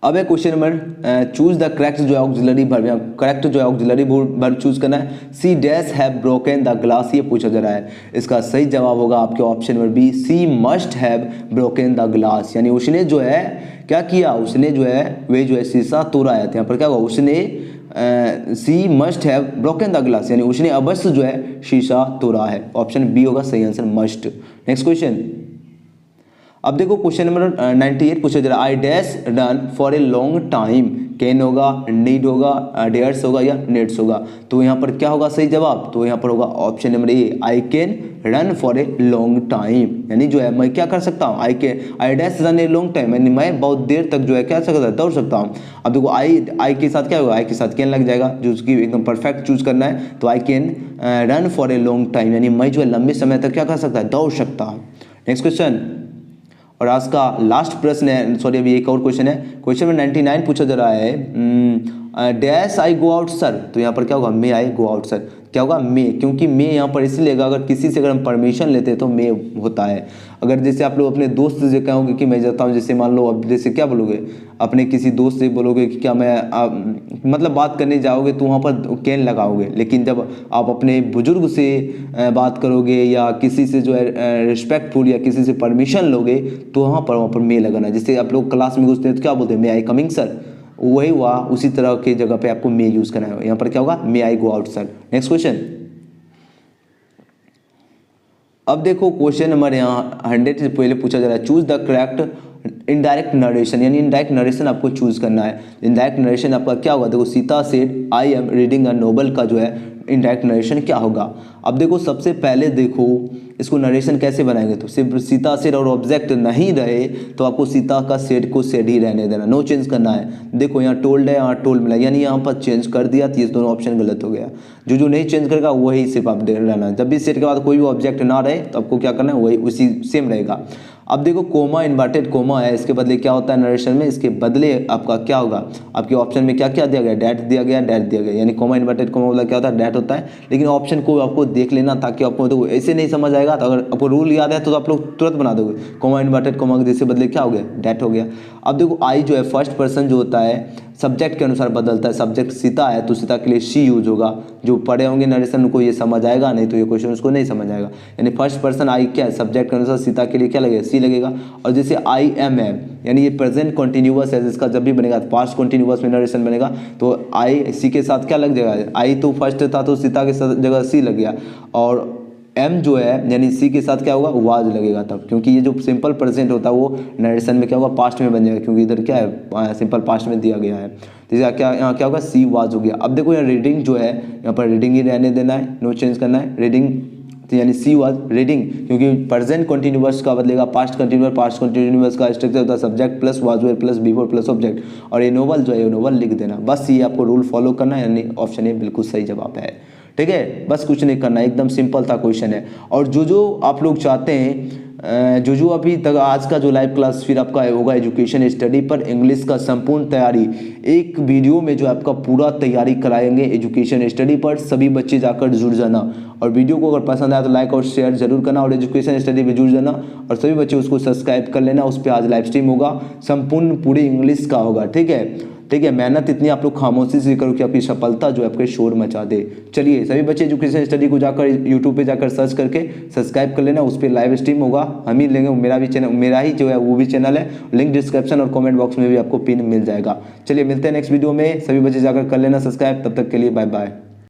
अब है question number choose the correct जो है ऑक्सिलरी वर्ब, करेक्ट जो है ऑक्सिलरी वर्ब चूज करना है। She dash have broken the glass, ये पूछा जा रहा है, इसका सही जवाब होगा आपके option number B she must have broken the glass, यानी उसने जो है क्या किया, उसने जो है वे जो है शीशा तोड़ा है, यहाँ पर क्या होगा उसने she must have broken the glass, यानी उसने अवश्य जो है शीशा तोड़ा है, ऑप्शन बी होगा सही आंसर मस्ट। नेक्स्ट क्वेश्चन, अब देखो क्वेश्चन नंबर 98 पूछा जा रहा है I dash run for a long time, can होगा, नीड होगा, डेयर्स होगा या नेट्स होगा, तो यहाँ पर क्या होगा सही जवाब, तो यहाँ पर होगा option number A I can run for a long time, यानी जो है मैं क्या कर सकता हूँ I dash run a long time, यानी मैं बहुत देर तक जो है क्या सकता है दौड़ सकता हूँ। अब देखो आई के साथ क्या होगा, आई के साथ कैन लग जाएगा, जो उसकी एकदम परफेक्ट चूज करना है, तो I can run for a long time, यानी मैं जो है लंबे समय तक क्या कर सकता है दौड़ सकता हूँ। नेक्स्ट क्वेश्चन, और आज का लास्ट प्रश्न है, सॉरी अभी एक और क्वेश्चन है, क्वेश्चन में 99 पूछा जा रहा है डैश आई गो आउट सर, तो यहाँ पर क्या होगा may I go out sir, क्या होगा मे, क्योंकि मे यहाँ पर इसलिए अगर किसी से अगर हम परमिशन लेते हैं तो मे होता है। अगर जैसे आप लोग अपने दोस्त से कहोगे कि मैं जाता हूँ, जैसे मान लो अब जैसे क्या बोलोगे अपने किसी दोस्त से बोलोगे कि क्या मैं मतलब बात करने जाओगे तो वहाँ पर कैन लगाओगे, लेकिन जब आप अपने बुजुर्ग से बात करोगे या किसी से जो है रिस्पेक्टफुल या किसी से परमिशन लोगे तो वहाँ पर मे लगाना। जैसे आप लोग क्लास में घुसते हैं तो क्या बोलते हैं मे आई कमिंग सर, वही हुआ उसी तरह की जगह पे आपको मे यूज करना है, यहाँ पर क्या होगा may I go out sir. Next question, अब देखो क्वेश्चन नंबर यहाँ 100 से पहले पूछा जा रहा है choose the correct indirect narration, यानी इनडायरेक्ट नरेशन आपको चूज करना है। इनडायरेक्ट नरेशन आपका क्या होगा, देखो Sita said I am reading a novel का जो है इनडायरेक्ट नरेशन क्या होगा। अब देखो सबसे पहले देखो इसको नरेशन कैसे बनाएंगे, तो सिर्फ सीता सेट और ऑब्जेक्ट नहीं रहे तो आपको सीता का सेट को सेट ही रहने देना, नो चेंज करना है। देखो यहाँ टोल्ड है, यहाँ टोल्ड मिला, यानी यहाँ पर चेंज कर दिया तो ये दोनों ऑप्शन गलत हो गया। जो नहीं चेंज करेगा वही सिर्फ आप रहना है। जब भी सेट के बाद कोई भी ऑब्जेक्ट ना रहे तो आपको क्या करना है, वही उसी सेम रहेगा। अब देखो कोमा, इन्वर्टेड कोमा है, इसके बदले क्या होता है नरेशन में, इसके बदले आपका क्या होगा, आपके ऑप्शन में क्या क्या दिया गया, डैट दिया गया, डैट दिया गया, यानी कोमा इन्वर्टेड कोमा वाला क्या होता है, डैट होता है। लेकिन ऑप्शन को आपको देख लेना ताकि आपको देखो ऐसे नहीं समझ आएगा, तो अगर आपको रूल याद है तो आप लोग तुरंत बना दोगे, कोमा इन्वर्टेड कोमा के जिसके बदले क्या हो गया, डैट हो गया। अब देखो आई जो है फर्स्ट पर्सन जो होता है सब्जेक्ट के अनुसार बदलता है, सब्जेक्ट सीता है तो सीता के लिए शी यूज होगा। जो पढ़े होंगे नरेशन उनको ये समझ आएगा, नहीं तो ये क्वेश्चन उसको नहीं समझ आएगा। यानी फर्स्ट पर्सन आई क्या है, सब्जेक्ट के अनुसार सीता के लिए क्या लगेगा, सी लगेगा। और जैसे आई एम है यानी ये प्रेजेंट कॉन्टिन्यूअस है, जिसका जब भी बनेगा पास्ट कॉन्टिन्यूअस में नरेशन बनेगा तो आई सी के साथ क्या लग जाएगा, आई तो फर्स्ट था तो सीता के जगह सी लग गया, और एम जो है यानी सी के साथ क्या होगा, वाज लगेगा तब, क्योंकि ये जो सिंपल प्रेजेंट होता है वो नरेशन में क्या होगा, पास्ट में बन जाएगा, क्योंकि इधर क्या है सिंपल पास्ट में दिया गया है। तो क्या यहाँ क्या होगा, सी वाज हो गया। अब देखो यहाँ रीडिंग जो है यहाँ पर रीडिंग ही रहने देना है, नो चेंज करना है, रीडिंग तो यानी सी वाज रीडिंग, क्योंकि प्रेजेंट कंटिन्यूअस का बदलेगा पास्ट कंटिन्यूअस, पास्ट कंटिन्यूअस का स्ट्रक्चर होता है subject plus was were plus before plus object, और ये नोवेल जो है नोवेल लिख देना। बस ये आपको रूल फॉलो करना है, यानी ऑप्शन ए बिल्कुल सही जवाब है। ठीक है, बस कुछ नहीं करना, एकदम सिंपल था क्वेश्चन है। और जो आप लोग चाहते हैं जो अभी तक आज का जो लाइव क्लास फिर आपका होगा एजुकेशन स्टडी पर इंग्लिश का संपूर्ण तैयारी, एक वीडियो में जो आपका पूरा तैयारी कराएंगे एजुकेशन स्टडी पर, सभी बच्चे जाकर जुड़ जाना। और वीडियो को अगर पसंद आया तो लाइक और शेयर जरूर करना, और एजुकेशन स्टडी में जुड़ जाना, और सभी बच्चे उसको सब्सक्राइब कर लेना। उस पर आज लाइव स्ट्रीम होगा, संपूर्ण पूरी इंग्लिश का होगा। ठीक है, ठीक है, मेहनत इतनी आप लोग खामोशी से करो कि आपकी सफलता जो है आपके शोर मचा दे। चलिए सभी बच्चे एजुकेशन स्टडी को जाकर यूट्यूब पे जाकर सर्च करके सब्सक्राइब कर लेना, उस पर लाइव स्ट्रीम होगा, हम ही लेंगे, मेरा भी चैनल, मेरा ही जो है वो भी चैनल है, लिंक डिस्क्रिप्शन और कमेंट बॉक्स में भी आपको पिन मिल जाएगा। चलिए मिलते हैं नेक्स्ट वीडियो में, सभी बच्चे जाकर कर लेना सब्सक्राइब, तब तक के लिए बाय बाय।